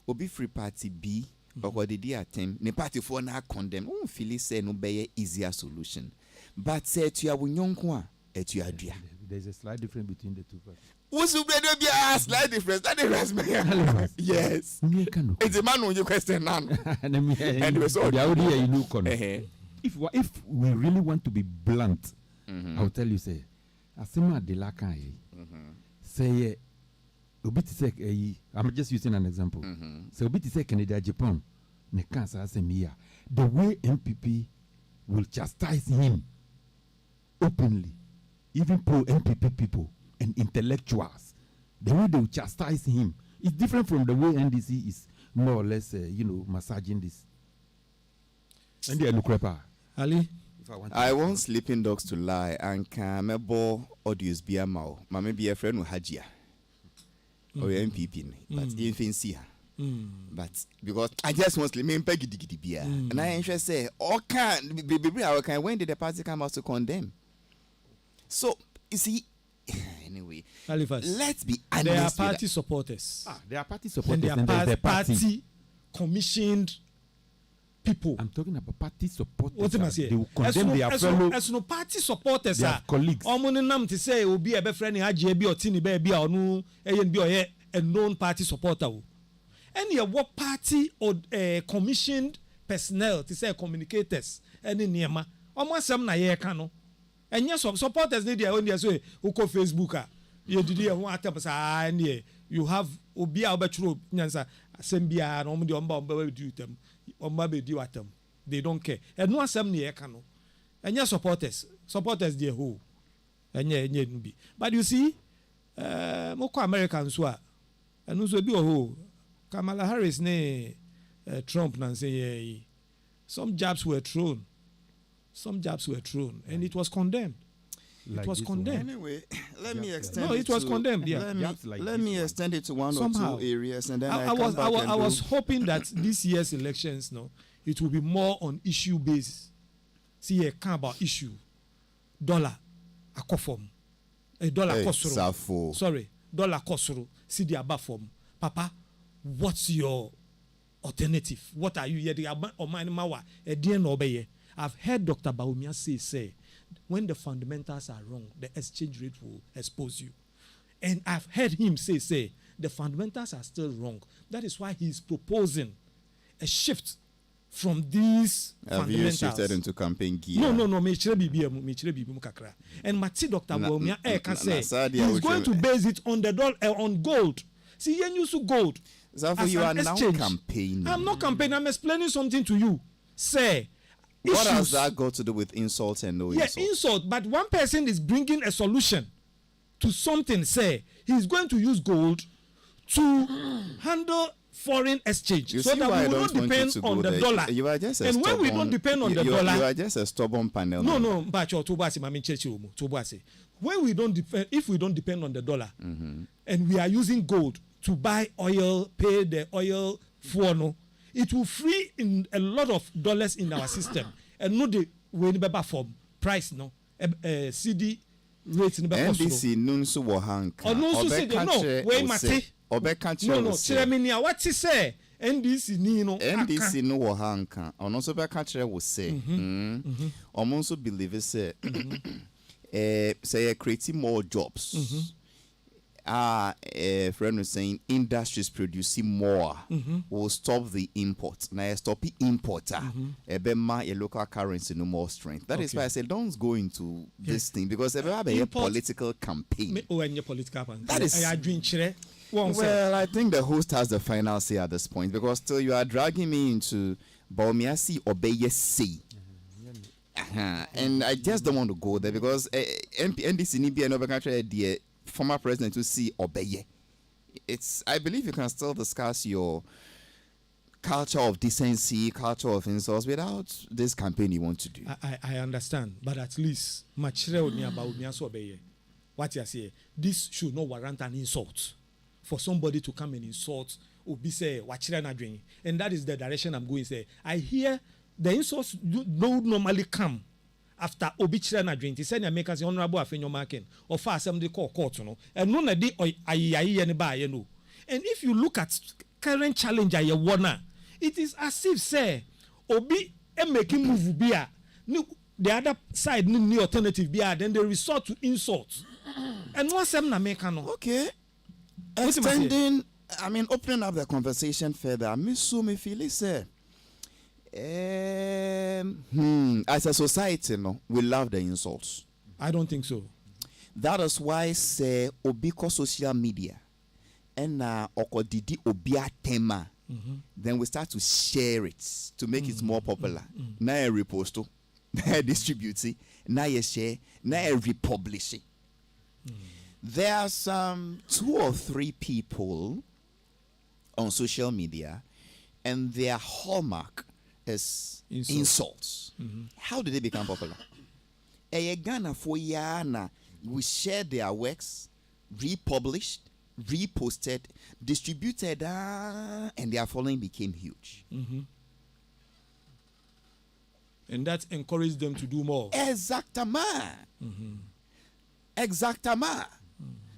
Speaker 2: Obi free party B or did the attempt. Ne party for now condemn. Phyllis say no be easier solution. But say to your young et you adria.
Speaker 5: There's a slight difference between the two parties.
Speaker 2: What's the be a slight difference? That difference, man. Yes. It's a man who you question now. And we saw
Speaker 5: if we really want to be blunt, I'll tell you, say, Asima de la Kai, say, I'm just using an example. So, Obiti say, Canada, Japan, ne cancer Asemia. The way MPP will chastise him openly, even pro MPP people and intellectuals, the way they will chastise him is different from the way NDC is more or less, massaging this. And they look rapper.
Speaker 4: Ali,
Speaker 2: I want sleeping dogs to lie and can mebo audios be a mao. Mama be a friend with Hajia or MPP, but even see her. But because I just want to mean Peggy Diggity beer, and I interest say, oh, can when did the party come out to condemn? So you see, anyway,
Speaker 4: Halifax,
Speaker 2: let's be honest.
Speaker 4: They are party supporters.
Speaker 5: They are party supporters.
Speaker 4: And they are party commissioned people.
Speaker 5: I'm talking about party supporters.
Speaker 4: What am I saying?
Speaker 5: They will condemn their fellow.
Speaker 4: As no party supporters,
Speaker 5: their colleagues.
Speaker 4: Omo nam to say obi e be friend Haji bi otini be bia onu eyen bi oye a known party supporter. any what party or commissioned personnel to say communicators any niema almost some na ye ka no enya supporters need their own dey so who call Facebook ah you did here one attempt say you have obi a obetro nyansa asem bia no mo dey omba do them omba be di watam they don't care and no asem na ye ka no enya supporters dey who enya nubi but you see mo ko Americans so enu so bi ho Kamala Harris ne Trump nan say some jabs were thrown and it was condemned. Like it was condemned.
Speaker 2: Anyway, let me extend.
Speaker 4: No, it was condemned. Yeah.
Speaker 2: Let me extend it to one
Speaker 4: somehow.
Speaker 2: or two areas, and then
Speaker 4: I was hoping that this year's elections, it will be more on issue basis. See, a kind about issue. Dollar, a conform. A dollar kosuru. Sorry, dollar kosuru. See the above form. Papa, what's your alternative? What are you here? I've heard Dr. Baumia say, when the fundamentals are wrong, the exchange rate will expose you. And I've heard him say, the fundamentals are still wrong. That is why he's proposing a shift from these fundamentals.
Speaker 2: Have you shifted into campaign gear?
Speaker 4: No. And Mati Dr. Baumia can say he's going to base it on the dollar, on gold. See, you use gold.
Speaker 2: Zafo, you are now campaigning.
Speaker 4: I'm not campaigning. I'm explaining something to you. Say,
Speaker 2: what has that got to do with insult and no insult?
Speaker 4: Yeah, insult. But one person is bringing a solution to something. Say, he's going to use gold to handle foreign exchange, so that we will not depend on the dollar.
Speaker 2: You are just a
Speaker 4: and
Speaker 2: stubborn,
Speaker 4: when we don't depend on the dollar,
Speaker 2: you are just a stubborn panel.
Speaker 4: No. But when we don't depend, if we don't depend on the dollar, and we are using gold to buy oil, pay the oil for no, it will free in a lot of dollars in our system, and no the way the form price no CD rate in the
Speaker 2: NDC nunsu wahanka.
Speaker 4: No, wait, Mate. No. Chireminia, what he say? NDC no.
Speaker 2: NDC no wahanka. On also be catcher will say. Also believe say. Say creating more jobs. Friend was saying industries producing more will stop the import. Now stop the importer. A local currency no more strength. That is why I say don't go into this thing because there will be a political campaign. That is. Well, I think the host has the final say at this point because still you are dragging me into Baumiasi Obeye say. And I just don't want to go there because NDC need be another country the former president to see Obeye. I believe you can still discuss your culture of decency, culture of insults without this campaign you want to do.
Speaker 4: I understand, but at least what you say, this should not warrant an insult for somebody to come and insult Obi say and that is the direction I'm going. Say I hear the insults don't normally come after Obi Chirana drink. He said, "Make us honorable afenyo marking or far assembly court, no." And no na di ayi ba you know. And if you look at current challenge aye wana, it is as if say Obi making move bia. The other side need alternative bia. Then they resort to insults. And no sem na make no.
Speaker 2: Okay. Extending, opening up the conversation further. Me feel say. As a society, we love the insults.
Speaker 4: I don't think so.
Speaker 2: That is why say obiko social media and okodidi obia tema. Then we start to share it to make it more popular. Now I repost it, now I distribute it, now I share, now I republish it. There are some 2 or 3 people on social media, and their hallmark is insults. How did they become popular? Ghana for Yana, we share their works, republished, reposted, distributed, and their following became huge.
Speaker 4: And that encouraged them to do more.
Speaker 2: Exactama.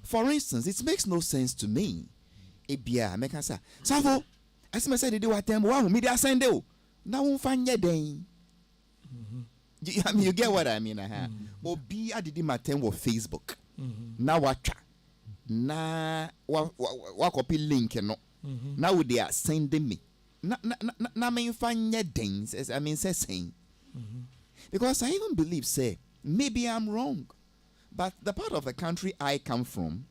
Speaker 2: For instance, it makes no sense to me. Ebia, make us say, Savo, as I said, they do what them one media send you. Now we find your day. You get what I mean? Obi adidi matem wo Facebook. Na watcha. Na wa copy link no. Now they are sending me. Na me find things as I mean saying. Because I even believe say maybe I'm wrong. But the part of the country I come from,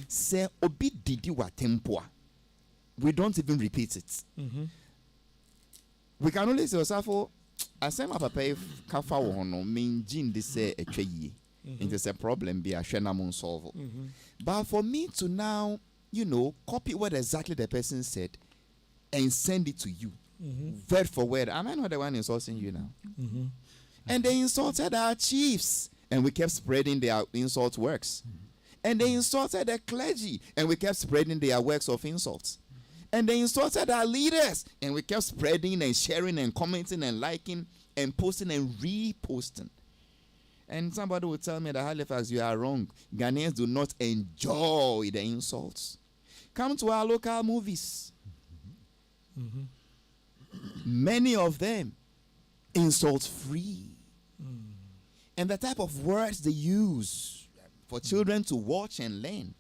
Speaker 2: say obi didi wa tempoa. We don't even repeat it. We can only say osafo asema papa kafa wo hono menjin de say etwa yie. It is a problem be a shena solve. But for me to now, copy what exactly the person said and send it to you, word for word. Am I not the one insulting you now? And they insulted our chiefs, and we kept spreading their insult works. And they insulted the clergy, and we kept spreading their works of insults. And they insulted our leaders, and we kept spreading and sharing and commenting and liking and posting and reposting. And somebody will tell me that Halifax, you are wrong. Ghanaians do not enjoy the insults. Come to our local movies. Many of them insult free. And the type of words they use for children to watch and learn.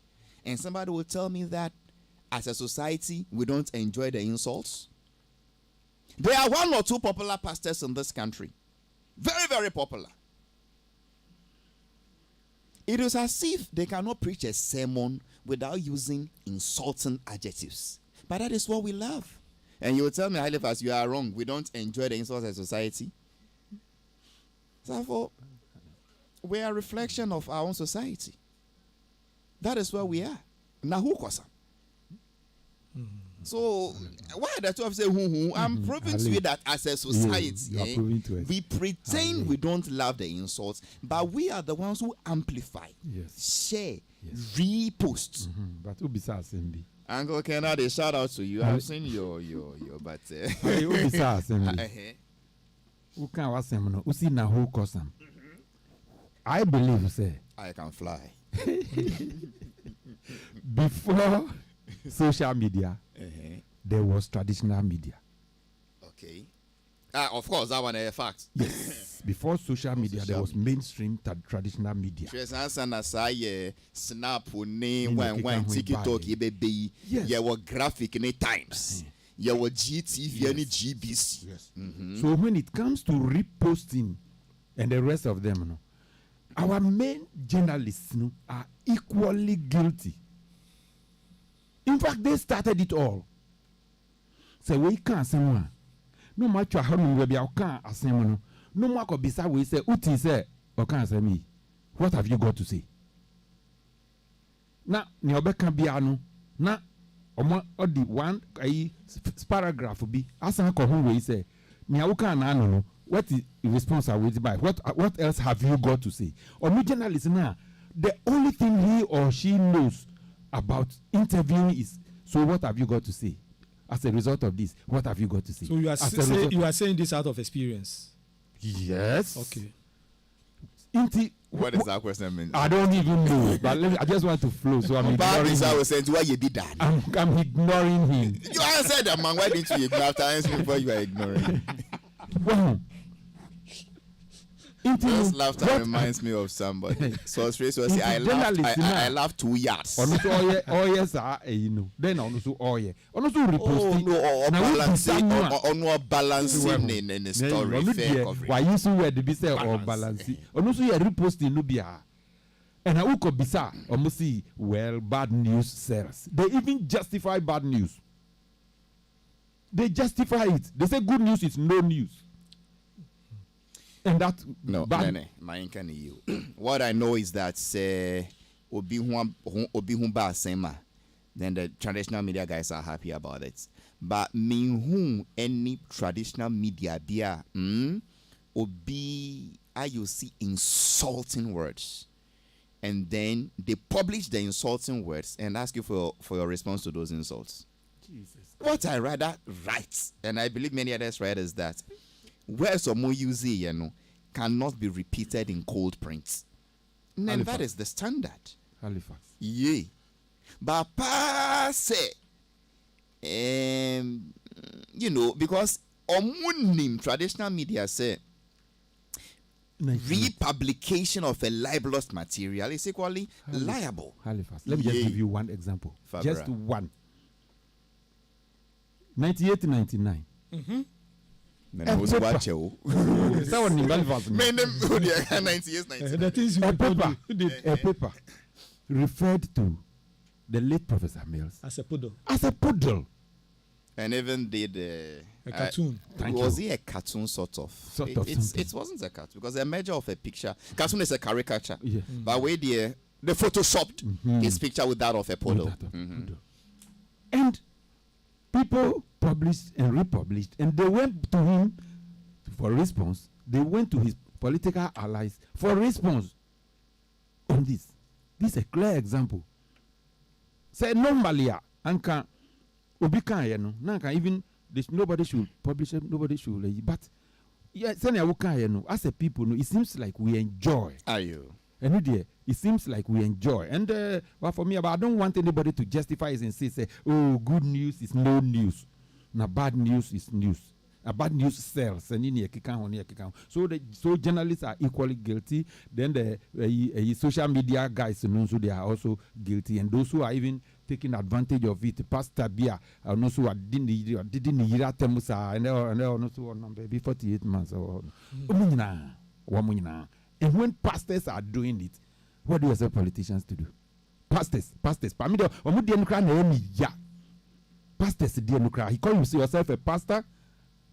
Speaker 2: And somebody will tell me that as a society, we don't enjoy the insults. There are one or two popular pastors in this country. Very, very popular. It is as if they cannot preach a sermon without using insulting adjectives. But that is what we love. And you will tell me, Halifax, you are wrong. We don't enjoy the insults as a society. Therefore, we are a reflection of our own society. That is where we are. Now, who kosa? So, why the two of say who? I'm proving to you that as a society, we pretend we don't love the insults, but we are the ones who amplify, share, repost.
Speaker 5: But who besides MB?
Speaker 2: Uncle Kennedy, shout out to you. I've seen your but
Speaker 5: who besides MB? Who can was him? Who see now who kosa? I believe say
Speaker 2: I can fly.
Speaker 5: Before social media, there was traditional media.
Speaker 2: Okay. Of course, that one is a fact.
Speaker 5: Yes. Before social media, there was mainstream traditional media.
Speaker 2: Snap, when TikTok, baby. Yeah, were graphic in times. Yeah, were GTV and GBC.
Speaker 5: So when it comes to reposting and the rest of them, our main journalists are equally guilty. In fact, they started it all. So we can't say one. No matter how many we can't say one. No matter beside we say, "Uti say, or can't say me." What have you got to say? Na ni obeka biano na omo odi one paragraph be asan ko hu we say ni awuka na no. What is responsibility by? What else have you got to say? Or journalist now, the only thing he or she knows about interviewing is, so what have you got to say? As a result of this, what have you got to say?
Speaker 4: So you are saying this out of experience?
Speaker 5: Yes.
Speaker 4: Okay.
Speaker 2: What does that question mean?
Speaker 5: I don't even know, but I just want to flow, so I'm ignoring him. I'm ignoring him.
Speaker 2: You answered that, man. Why didn't you ignore after answering before you are ignoring?
Speaker 5: Well,
Speaker 2: this laughter reminds me of somebody. So I laughed 2 yards.
Speaker 5: Then also
Speaker 2: balancing in the story.
Speaker 5: Why you so where the be say or balancing? Also you reposting no bia. And I would be sa almost see well bad news sells. They even justify bad news. They justify it. They say good news is no news. And that
Speaker 2: what I know is that then the traditional media guys are happy about it. But me any traditional media bia you see insulting words. And then they publish the insulting words and ask you for your response to those insults.
Speaker 5: Jesus.
Speaker 2: What I rather write, and I believe many others write, is that words or more using, cannot be repeated in cold prints. And that is the standard.
Speaker 5: Halifax.
Speaker 2: Yeah. But say, because traditional media say republication of a libelous material is equally liable.
Speaker 5: Halifax. Let me just give you one example. Just one. 98 99.
Speaker 2: Then was watch you.
Speaker 5: That one in Halifax.
Speaker 2: Men them 98 99.
Speaker 4: The things you
Speaker 5: A
Speaker 4: told
Speaker 5: paper,
Speaker 4: you.
Speaker 5: a paper referred to the late Professor Mills
Speaker 4: As a poodle.
Speaker 5: as a poodle.
Speaker 2: And even did
Speaker 4: A cartoon.
Speaker 2: was he a cartoon sort of?
Speaker 5: Sort of something.
Speaker 2: It wasn't a cartoon because a measure of a picture. Cartoon is a caricature.
Speaker 5: Yes.
Speaker 2: But where they photoshopped his picture with that of a poodle.
Speaker 5: That of poodle. And people published and republished, and they went to him for response. They went to his political allies for response on this. This is a clear example. Say normally, anka obika yeno, nanka even nobody should publish it, nobody should. But yeah, as a people, it seems like we enjoy.
Speaker 2: Are you?
Speaker 5: And it seems like we enjoy. And well, for me, but I don't want anybody to justify it and say, oh, good news is no news. Now, bad news is news. Bad news sells. And so journalists are equally guilty. Then the social media guys, so they are also guilty. And those who are even taking advantage of it, Pastor Bia, and also didn't hear Temusa, and they are also on baby 48 months or and when pastors are doing it, what do you expect politicians to do? Pastors. Pastors, he calls yourself a pastor,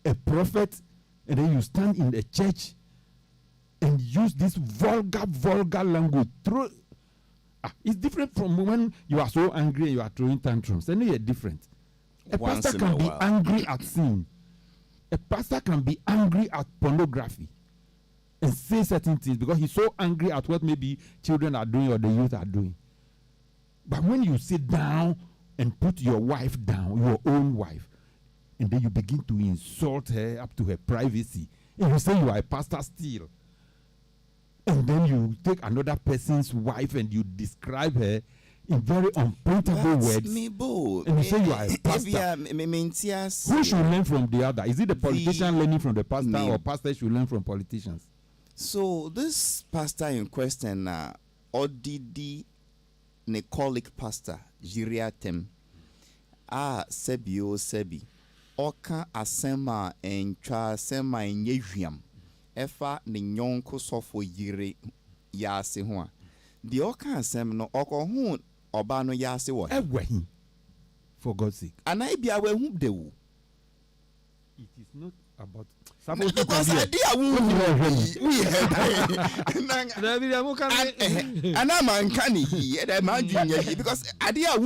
Speaker 5: a prophet, and then you stand in the church and use this vulgar language. It's different from when you are so angry and you are throwing tantrums. And you're different. A pastor can be angry at sin. A pastor can be angry at pornography and say certain things because he's so angry at what maybe children are doing or the youth are doing. But when you sit down and put your wife down, your own wife, and then you begin to insult her up to her privacy, and you say you are a pastor still, and then you take another person's wife and you describe her in very unprintable words, and you say you are a pastor. Who should learn from the other? Is it the politician learning from the pastor, or pastor should learn from politicians?
Speaker 2: So this pastor in question, Odidi Necolic pastor, Jiriatem, Sebi, Oka Asema and Cha Sema in Yeviam, Efa Ninyonko Sofo Yiri Yasi Hua. The Oka Asem no Oko Hun Obano Yasi what?
Speaker 5: For God's sake.
Speaker 2: And I be aware whom they will.
Speaker 5: It is not about.
Speaker 2: Because idea we and I'm uncanny because idea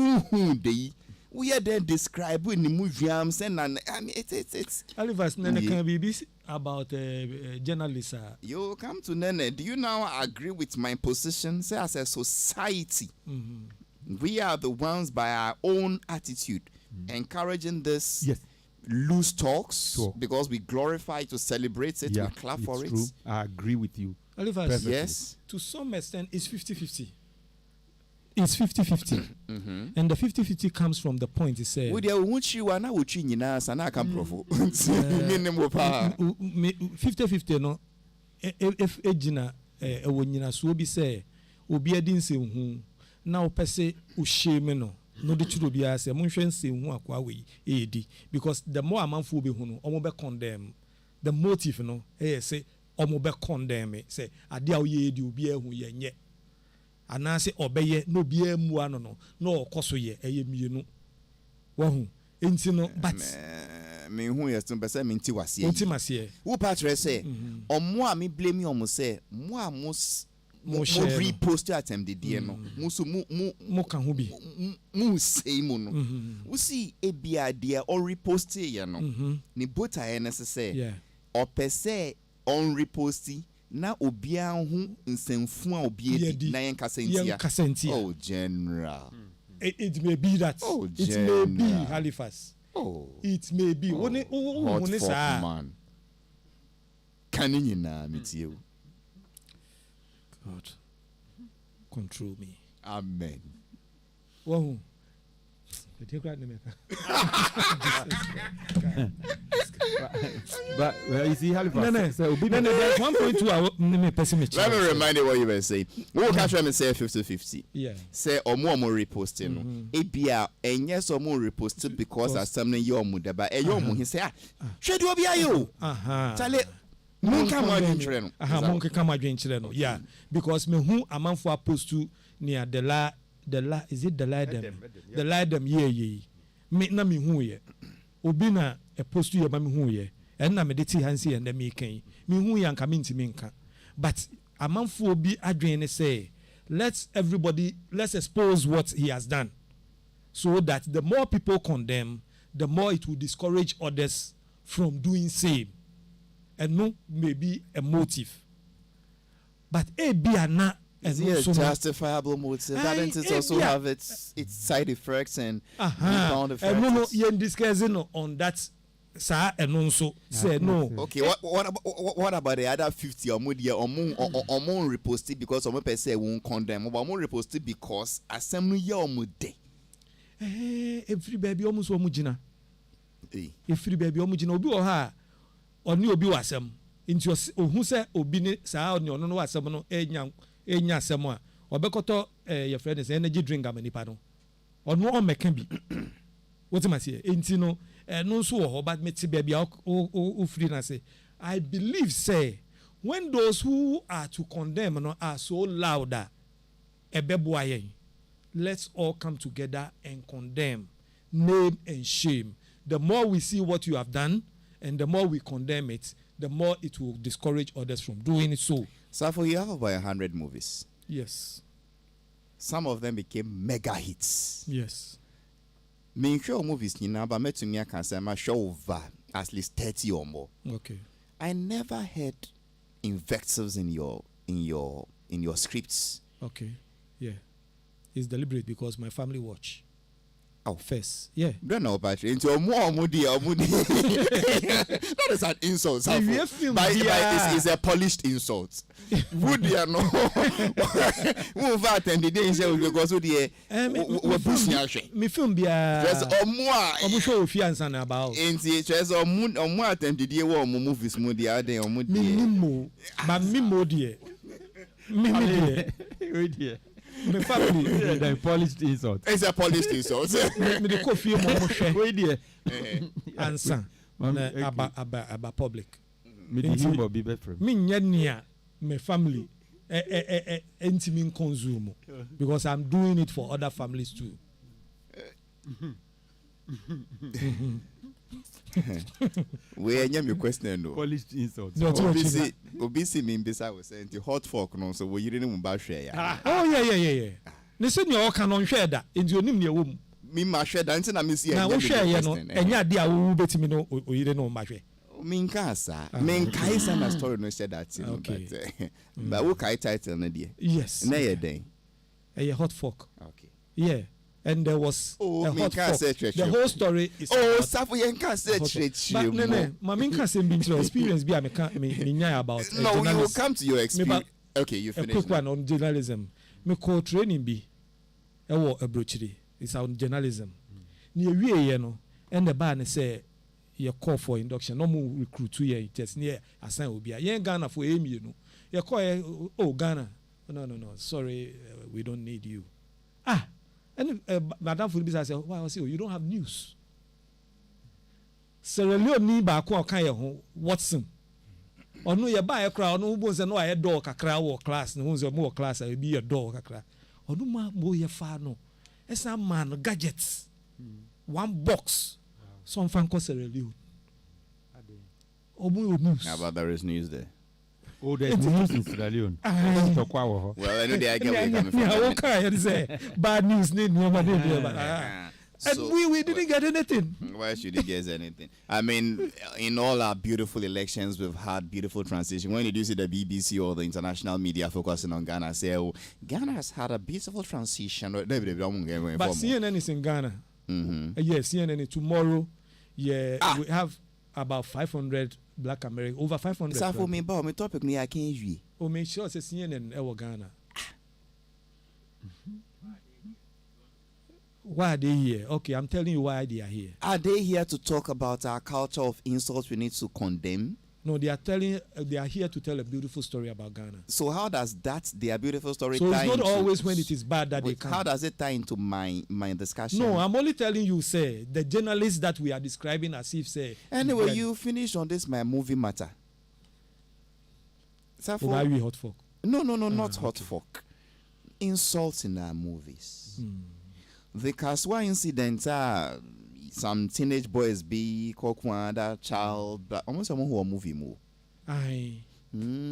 Speaker 2: we are there describing the museums and I mean it's
Speaker 4: Halifax Nene can be about journalists.
Speaker 2: You come to Nene. Do you now agree with my position? Say as a society, we are the ones by our own attitude encouraging this.
Speaker 5: Yes.
Speaker 2: Loose talks because we glorify to celebrate it, we clap for it.
Speaker 5: True. I agree with you.
Speaker 4: Halifax,
Speaker 2: yes.
Speaker 4: To some extent, it's 50-50. It's 50-50. And the 50-50 comes from the point it said. 50-50 no. If ejina ewonyina so bi say obi adinse hu na opese usheme no. No de chiro bia say monhwe nsem hu akwa we edi because the more amanfo be hu no omo be condemn the motive no say omo be condemn say ade a we edi obi ahu ye nye anase obeye no bia mu ano no na okoso ye eye mienu wo hu enti no but
Speaker 2: me hu yesto be say me nti wase
Speaker 4: enti mase
Speaker 2: wo patre say omo a me blame omo say mo a mo repost at MDD no musu
Speaker 4: mu kan ho bi
Speaker 2: mu say mu no we see ebia dia or repost ye no ni bota e necessary o pese on repost na obia hu nsemfu a obia di na yen kasentia oh general
Speaker 4: it may be that it may be Halifax it may be woni sa
Speaker 2: man kanina metie
Speaker 4: God, control me.
Speaker 2: Amen.
Speaker 5: I But you see, Halifax.
Speaker 4: No, there's 1.2 hour.
Speaker 2: Let me remind you what you were saying. We will catch them and say 50-50.
Speaker 4: Yeah.
Speaker 2: Say omo reposting. Ebia enye so omo reposted because as something you omo deba. E yo omo he say shey do obi ayo. Tale Monka madwenkyere no.
Speaker 4: Monka madwenkyere no. Yeah. Because me hu amanfo post to near the is it the ladem? The ladem ye. Me na me hu ye. Obi na e post to ye ma me hu ye. En na me de ti hansi en me kan. Me hu ye anka me ntimi nka. But amanfo obi adwen say let's expose what he has done so that the more people condemn, the more it will discourage others from doing same. And no, maybe a motive. But a be a na
Speaker 2: is it a justifiable motive? That it also have its side effects and rebound effects.
Speaker 4: And no, you're discussing on that, sir, and also say no.
Speaker 2: Okay, what about the other 50 or more reposted because some people say won't condemn, but more reposted because assembly your mude.
Speaker 4: Every baby almost omujina. Every baby omujina obi oha. Oni obi wasem into who say obi ne saa oni ono no wasem no enya asem a obekoto your friend is energy drink am nipa no ono o meka bi what am I say enti no no so wo but meti bia bia o free na say I believe say when those who are to condemn no are so louder ebebo ayen let's all come together and condemn, name and shame. The more we see what you have done and the more we condemn it, the more it will discourage others from doing it. So
Speaker 2: you have about 100 movies.
Speaker 4: Yes.
Speaker 2: Some of them became mega hits.
Speaker 4: Yes.
Speaker 2: Me show movies but me to me I can say my show over at least 30 or more.
Speaker 4: Okay.
Speaker 2: I never heard invectives in your scripts.
Speaker 4: Okay. Yeah. It's deliberate because my family watch.
Speaker 2: Oh,
Speaker 4: first, yeah.
Speaker 2: Don't know about it. Into more moody. That is an insult. It's a polished insult. Would you know? Move out and the day because we're pushing.
Speaker 4: Me film be
Speaker 2: just more.
Speaker 4: Show fiance about.
Speaker 2: Into just more and the day war movies moody are there or moody.
Speaker 4: But me moody. Me dear. My family,
Speaker 5: the polished insult.
Speaker 2: It's a polished insult.
Speaker 4: Me the coffee mo share. Wait there. Answer. About public.
Speaker 5: Me the humor be better.
Speaker 4: Me nyania my family intimate consume because I'm doing it for other families too.
Speaker 2: We nyam your question no.
Speaker 5: Polished insult.
Speaker 2: Obisi mean this I was saying the hot fork no so we didn't mba share ya.
Speaker 4: Oh yeah. Ne se ne o kan on share da enti onim ne wo mu.
Speaker 2: Me ma share da enti na me see ya.
Speaker 4: Na wo share ya no enya de a wo betimi no oyire no mba hwe.
Speaker 2: Me nka sa. Me nka isa na story no share that thing but wo kai title na de.
Speaker 4: Yes.
Speaker 2: Na ye den.
Speaker 4: A hot fork.
Speaker 2: Okay.
Speaker 4: Yeah. And there was a hot fork. The whole story is
Speaker 2: Safo yen can say
Speaker 4: but no mama can say be experience be me about
Speaker 2: no we will come to your experience. Okay, you finish.
Speaker 4: A quick one on journalism. Me co training be e wo abrochiri. It's on journalism. Ni ewie ye no and the bar say you call for induction no more recruit 2 years test near assign obi yen Ghana for emi no you call Ghana no sorry we don't need you. And Madame Fulbisa said, why was you don't have news? Sierra Leone ni ba ko kan ye ho Watson. Ono ye ba ye kra ono bo se no aye door kakra wo class no ho mo class e bi ye door kakra. Ono ma mo ye fa no. Esa man gadgets. One box. Some fan ko Sierra Leone. Omo news.
Speaker 2: How about there is news there?
Speaker 5: Oh, there's news in Sierra Leone. Well, I
Speaker 2: know they are coming from.
Speaker 4: Bad news. And we didn't get anything.
Speaker 2: Why should you get anything? I mean, in all our beautiful elections, we've had beautiful transition. When you do see the BBC or the international media focusing on Ghana, say, oh, Ghana has had a beautiful transition. But
Speaker 4: CNN is in Ghana. Yes, CNN tomorrow. Yeah, we have about 500 Black American, over 500.
Speaker 2: So for me, but my topic me I can't use.
Speaker 4: Oh, make sure it's CNN and Ghana. Why are they here? Okay, I'm telling you why they are here.
Speaker 2: Are they here to talk about our culture of insults we need to condemn?
Speaker 4: No, they are here to tell a beautiful story about Ghana.
Speaker 2: So how does that their beautiful story
Speaker 4: So
Speaker 2: tie
Speaker 4: it's not
Speaker 2: into,
Speaker 4: always when it is bad that they
Speaker 2: wait,
Speaker 4: come.
Speaker 2: how does it tie into my discussion?
Speaker 4: No, I'm only telling you, say, the journalists that we are describing as if, say...
Speaker 2: Anyway, you finish on this my movie matter.
Speaker 4: Why are we hot folk?
Speaker 2: No, not hot folk. Insults in our movies. The Kaswa incident, some teenage boys be that child, almost someone who are movie more.
Speaker 4: Aye.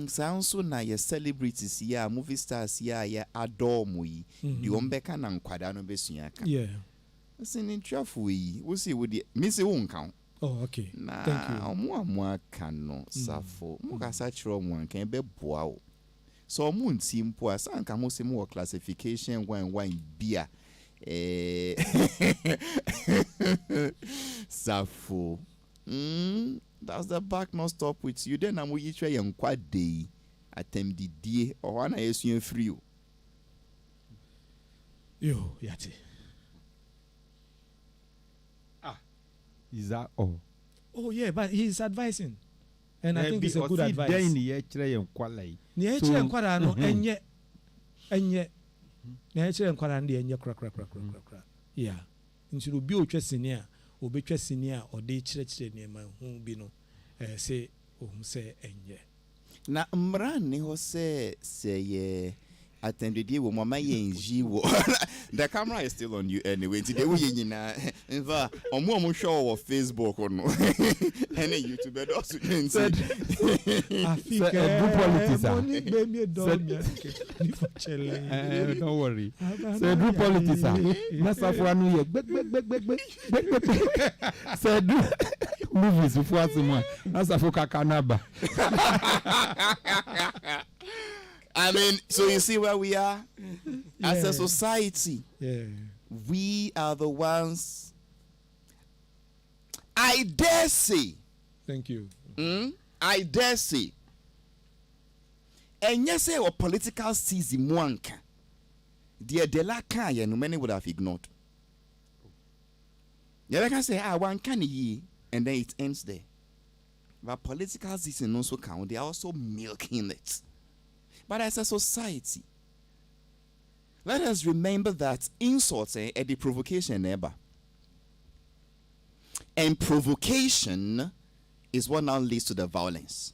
Speaker 2: Sounds so na ye celebrities here, movie stars here, ye adore me. The ombeka na nkwada besunyaka.
Speaker 4: Yeah.
Speaker 2: Sin trafu we see with the missy won't count.
Speaker 4: Oh, okay.
Speaker 2: Nah,
Speaker 4: thank you.
Speaker 2: Omo kano safo. Mukasa chiro mwan can be boao. So moon team po asan ka mo se mo classification wine beer. Safo. That's the back not stop with you. Then I'm you try and quad day. Attempt the day or one I assume free.
Speaker 4: Yo, Yati.
Speaker 5: Is that all?
Speaker 4: Oh, yeah, but he's advising. And I think it's a good advice. Yeah, nti obi otwa senior obetwa senior ode kyerɛkyerɛ nneɛma ho bi no say ohun sɛ enye
Speaker 2: na mran ne ho sɛ ye attended wo mama yenji wo. The camera is still on you anyway. Today we nyina in fact omo show on Facebook or no any YouTuber also said
Speaker 5: don't worry. Said do politics masa for anu ye said movies for asimo masa for kakanaba.
Speaker 2: I mean, so you see where we are as a society.
Speaker 4: Yeah.
Speaker 2: We are the ones. I dare say.
Speaker 4: Thank you.
Speaker 2: I dare say. And yes, a political season wanka. Dear Delaka, and many would have ignored. Yeah, can say, one can ye, and then it ends there. But political season also count. They are also milking it. But as a society, let us remember that insults are the provocation ever. And provocation is what now leads to the violence.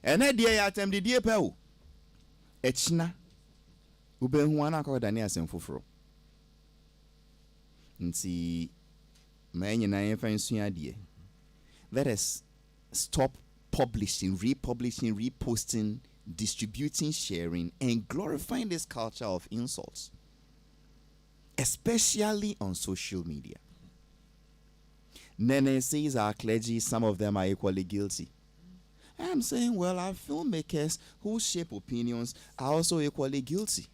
Speaker 2: And that day I attempt the dear pao. Echna ubenhuana ko dani asemfoforo. Nti many na yefan die. Let us stop publishing, republishing, reposting, distributing, sharing, and glorifying this culture of insults, especially on social media. Nene says our clergy, some of them are equally guilty. I'm saying, well, our filmmakers who shape opinions are also equally guilty.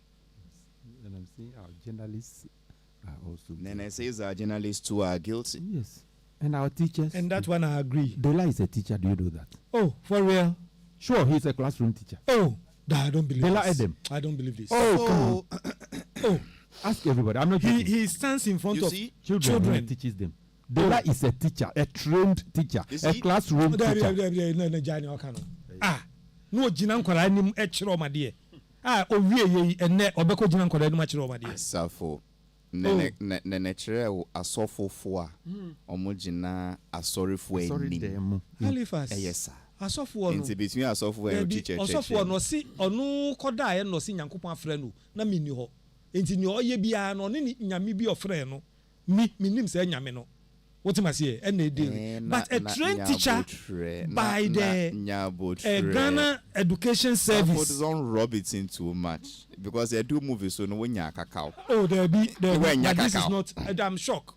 Speaker 5: And I'm saying our journalists are also guilty.
Speaker 2: Nene says our journalists too are guilty.
Speaker 5: Yes. And our teachers.
Speaker 4: And that one I agree.
Speaker 5: Dola is a teacher. Do you know that?
Speaker 4: Oh, for real?
Speaker 5: Sure, he's a classroom teacher.
Speaker 4: Oh, I don't believe
Speaker 5: Dola
Speaker 4: this.
Speaker 5: Edem.
Speaker 4: I don't believe this.
Speaker 5: Oh, come on.
Speaker 4: Oh,
Speaker 5: ask everybody. I'm not joking.
Speaker 4: he stands in front
Speaker 2: You
Speaker 4: of
Speaker 2: see?
Speaker 4: children.
Speaker 5: He teaches them. Dola is a teacher, a trained teacher,
Speaker 2: You
Speaker 5: a
Speaker 2: see?
Speaker 5: classroom teacher.
Speaker 4: No jina nkwara nim e kyerɛ ma de owie yi ene obeko jina nkwara nim a kyerɛ ma de
Speaker 2: Asafo nene kyerɛ asɔfofo a ɔmo gyina asɔrefo anim.
Speaker 4: Halifax
Speaker 2: Yes sir.
Speaker 4: asɔfo no
Speaker 2: Nti between asɔfo and teacher.
Speaker 4: asɔfo no si ɔno kɔda a no si nyankopɔn afrɛ no na menni hɔ enti ne ɔyɛ bia no ne nyame bi ɔfrɛ no minim sɛ nyame no what am I saying? But a trained teacher by the Ghana Education Service.
Speaker 2: Don't rub it in too much because they do movies so no one cacao.
Speaker 4: Oh, there be but this is not. I'm shocked.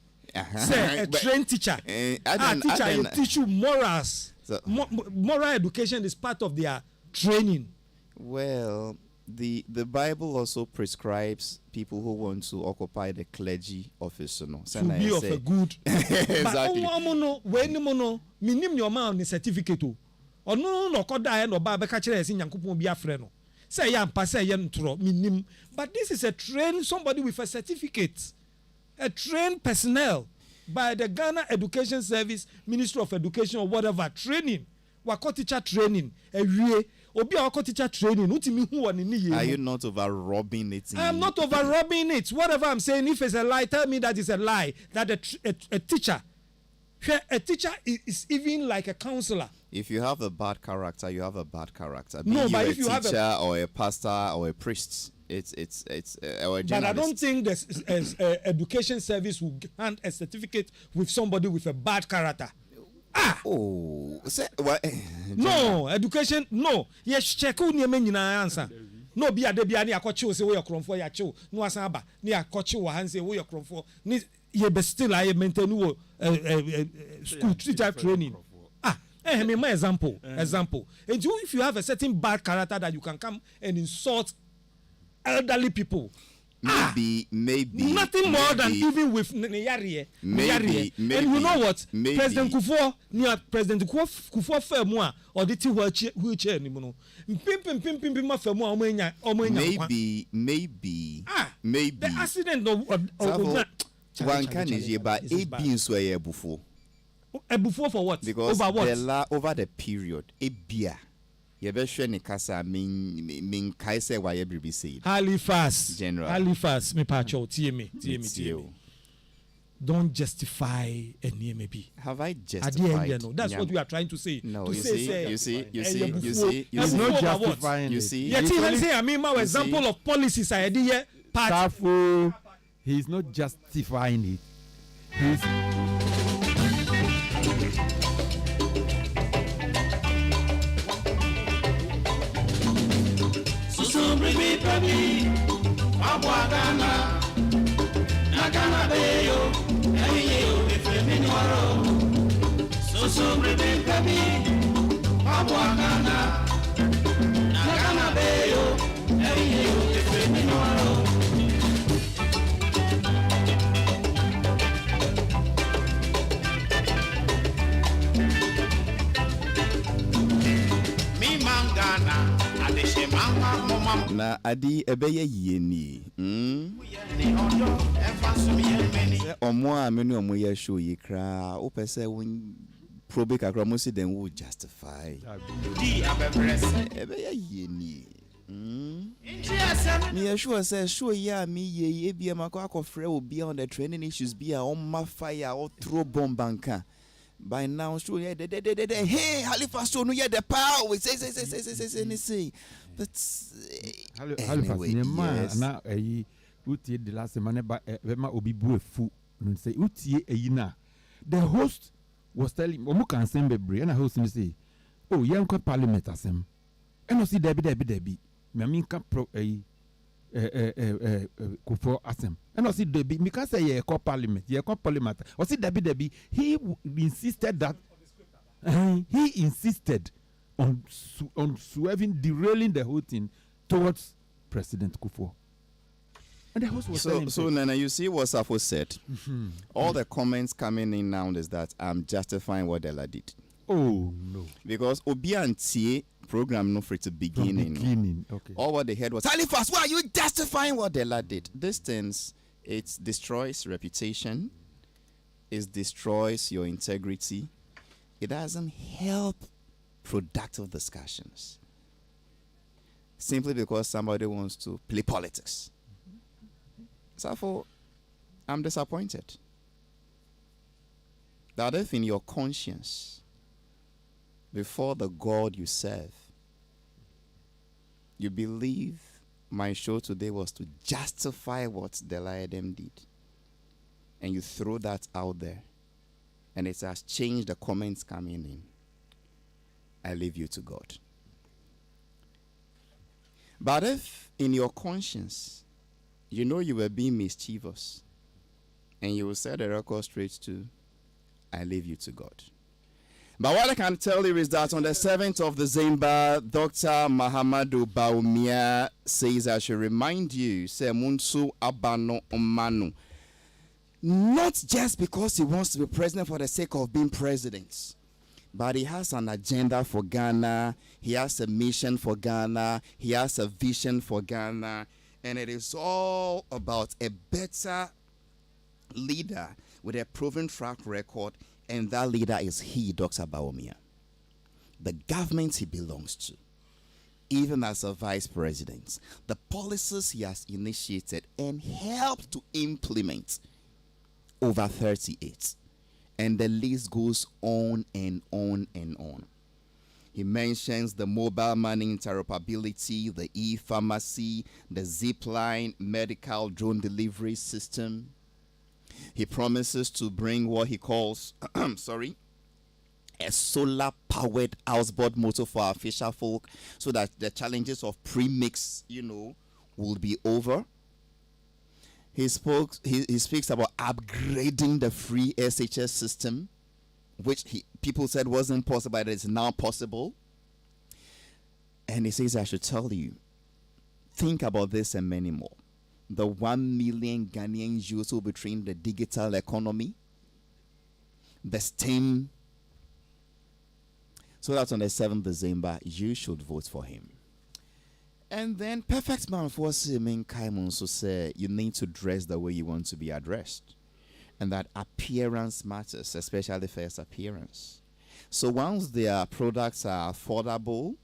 Speaker 4: Say a trained teacher. Teacher teach you morals. So, moral education is part of their training.
Speaker 2: Well, the Bible also prescribes people who want to occupy the clergy office, you know.
Speaker 4: To be of a good.
Speaker 2: Exactly.
Speaker 4: But when minim your man ni certificate o no koda e no ba be ka kire ese nyankopon bi afre no say ya mpa say ye ntro minim but this is a trained somebody with a certificate a trained personnel by the Ghana Education Service, Ministry of Education or whatever, training. Wako teacher training. Obi wako teacher training.
Speaker 2: Are you not over-robbing it?
Speaker 4: I'm not over-robbing it. Whatever I'm saying, if it's a lie, tell me that it's a lie. That a teacher is even like a counselor.
Speaker 2: If you have a bad character, you have a bad character.
Speaker 4: No, but
Speaker 2: if you have a teacher or a pastor or a priest, it's or a journalist.
Speaker 4: But I don't think the education service will hand a certificate with somebody with a bad character.
Speaker 2: Oh,
Speaker 4: no, education, no. Yes, check who near me answer. No, be a debiani a coach say we are cron for your show. No asaba, near coach wa hand say we are cron for. Ye be still I maintain school teacher training. My example. And you, if you have a certain bad character that you can come and insult elderly people.
Speaker 2: Maybe
Speaker 4: nothing more than even with Nyari. And you know what? President Kufuor, near President Kufuor Femua or the wheelchair anymore.
Speaker 2: Maybe
Speaker 4: the accident
Speaker 2: one can is about 8 beans were before.
Speaker 4: Before for what?
Speaker 2: Because
Speaker 4: over what?
Speaker 2: Over the period, a beer. You ever sure Nikasa mean Kaise why everybody said
Speaker 4: Halifax
Speaker 2: General
Speaker 4: Halifax me pacho TMA. Don't justify a maybe.
Speaker 2: Have I justified?
Speaker 4: That's what we are trying to say.
Speaker 2: No,
Speaker 4: to
Speaker 2: you see.
Speaker 5: He's not justifying
Speaker 2: you see.
Speaker 4: I mean, my example of policies I did here.
Speaker 5: He's not justifying it.
Speaker 3: Susumbrimi baby, Abwagana, Nagana Beyo, Ayo, Efeminwaro. Susumbrimi baby, Abwagana, Nagana Beyo, Ayo, Efeminwaro.
Speaker 2: Na adi ebeye yeni omo a menu omo ye show ye kra o pese won probe kakra mo si den wo justify ebeye yeni me sure say show ya me ye bia makwa akofre obi on the training issues bia on ma fire or throw bomb banka. By now, sure, yeah, hey, Halifax, so no, yeah, the power. Say. But
Speaker 5: Halifax, yes. Now, utie the last man, Vema Obibu fu. Say utie na. The host was telling Omuka and Sembebre, and I host him say, oh, young parliament as him. And I see Debbie. Maminka pro Kufuor asem. And I see Debbie because I call parliament. I see Debbie. He insisted that he insisted on swerving, derailing the whole thing towards President Kufuor. And the host was
Speaker 2: so Nana, you see what Safo said. All the comments coming in now is that I'm justifying what Dela did.
Speaker 5: Oh no!
Speaker 2: Because Obiantie program no free to beginning.
Speaker 5: Okay.
Speaker 2: All what they heard was Halifax. Why are you justifying what Dela did? This things it destroys reputation. It destroys your integrity. It doesn't help productive discussions. Simply because somebody wants to play politics. So I'm disappointed that if in your conscience, before the God you serve, you believe my show today was to justify what Deliadem did, and you throw that out there, and it has changed the comments coming in, I leave you to God. But if in your conscience, you know you were being mischievous, and you will set the record straight to, I leave you to God. But what I can tell you is that on the 7th of December, Dr. Mahamadou Bawumia says I should remind you, say Munsu Abano Omanu, not just because he wants to be president for the sake of being president, but he has an agenda for Ghana, he has a mission for Ghana, he has a vision for Ghana, and it is all about a better leader with a proven track record, and that leader is he, Dr. Bawumia. The government he belongs to, even as a vice president, the policies he has initiated and helped to implement, over 38. And the list goes on and on and on. He mentions the mobile money interoperability, the e-pharmacy, the zipline medical drone delivery system. He promises to bring what he calls, a solar-powered houseboard motor for our fisher folk, so that the challenges of premix, will be over. He speaks about upgrading the free SHS system, which people said wasn't possible, but it's now possible. And he says, I should tell you, think about this and many more. The 1 million Ghanaian youth will be trained in the digital economy, the STEM, so that on the 7th December, you should vote for him. And then Perfect Man for Simin Kaimon so say you need to dress the way you want to be addressed. And that appearance matters, especially first appearance. So once their products are affordable,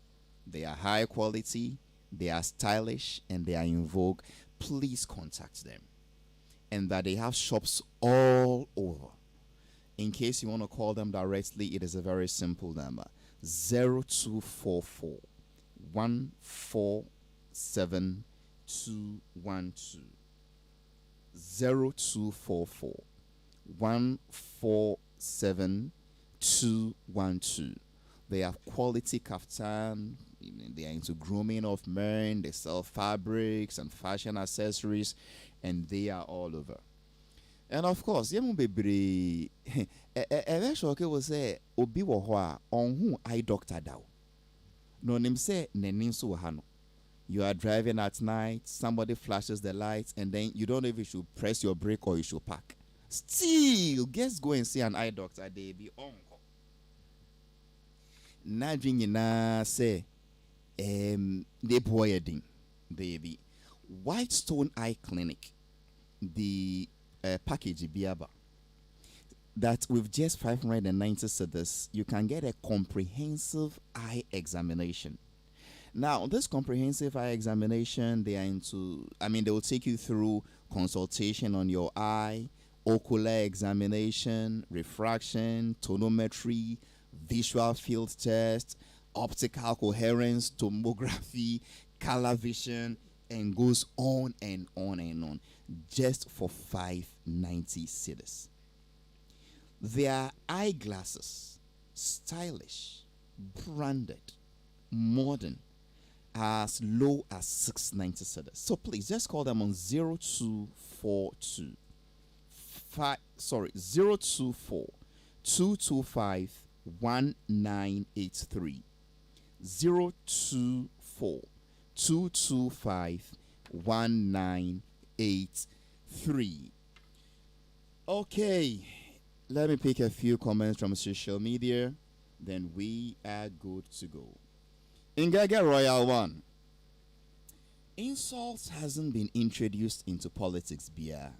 Speaker 2: they are high quality, they are stylish, and they are in vogue, please contact them. And that they have shops all over. In case you want to call them directly, it is a very simple number. 0244 147212. 0244 147212. They have quality kaftan. They are into grooming of men. They sell fabrics and fashion accessories, and they are all over. And of course, yemu bebre. Eventually, will say obi wo ho a on who eye doctor daw. No nim say nenin so hano. You are driving at night, somebody flashes the lights, and then you don't know if you should press your brake or you should park. Still, guess go and see an eye doctor. They be on. Nadwin na say they boy ding. They be Whitestone Eye Clinic. The package biaba. That with just 590 cedis, you can get a comprehensive eye examination. Now, this comprehensive eye examination, they will take you through consultation on your eye, ocular examination, refraction, tonometry, visual field test, optical coherence, tomography, color vision, and goes on and on and on, just for 590 cedis. Their eyeglasses, stylish, branded, modern, as low as 690 cedis. So please just call them on 0224 225 1983. Okay, let me pick a few comments from social media, then we are good to go. Ingege Royal One. Insults hasn't been introduced into politics, Bia.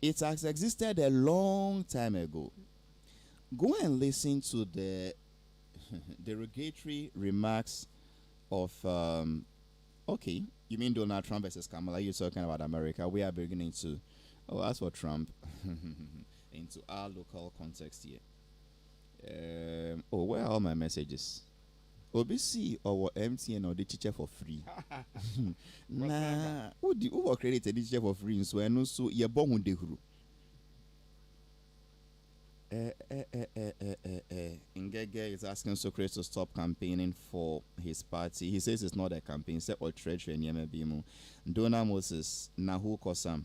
Speaker 2: It has existed a long time ago. Go and listen to the derogatory remarks of okay, you mean Donald Trump versus Kamala? You're talking about America. We are beginning to as for Trump into our local context here. Where are all my messages? OBC or MTN or the teacher for free? Nah, who created the teacher for free? So I know so you're born with the group. Ngege is asking Socrates to stop campaigning for his party. He says it's not a campaign, it's all treachery and Yemebimu. Dona Moses, Nahu Kosam.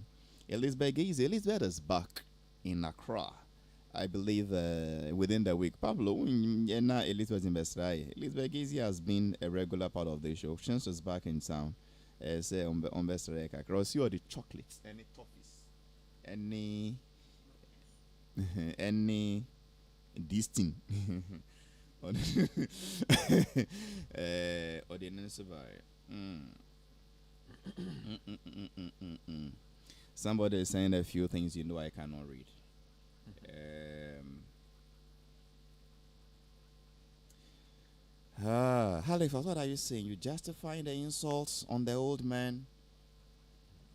Speaker 2: Elizabeth is back in Accra. I believe within the week. Pablo, Elizabeth Gizi has been a regular part of the show. Since she's back in town, say on Bestareka. Across you the chocolates, any toffees, any this thing. Or the Somebody is saying a few things you know I cannot read. Halifax, what are you saying? You justifying the insults on the old man?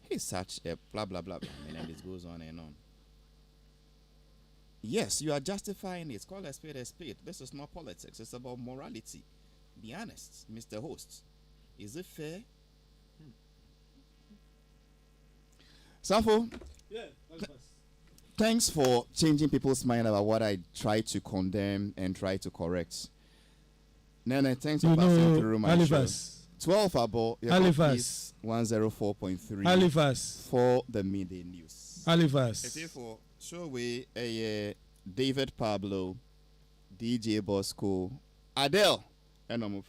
Speaker 2: He's such a blah blah blah blah. And it goes on and on. Yes, you are justifying it. It's called a spade a spade. This is not politics. It's about morality. Be honest, Mr. Host. Is it fair? Safo, thanks for changing people's mind about what I try to condemn and try to correct. Nene, thanks for passing through my
Speaker 4: Halifax.
Speaker 2: show. 12 about
Speaker 4: Halifax
Speaker 2: 104.3
Speaker 4: Halifax
Speaker 2: for the midday news.
Speaker 4: Halifax.
Speaker 2: For show we David Pablo, DJ Bosco, Adele, and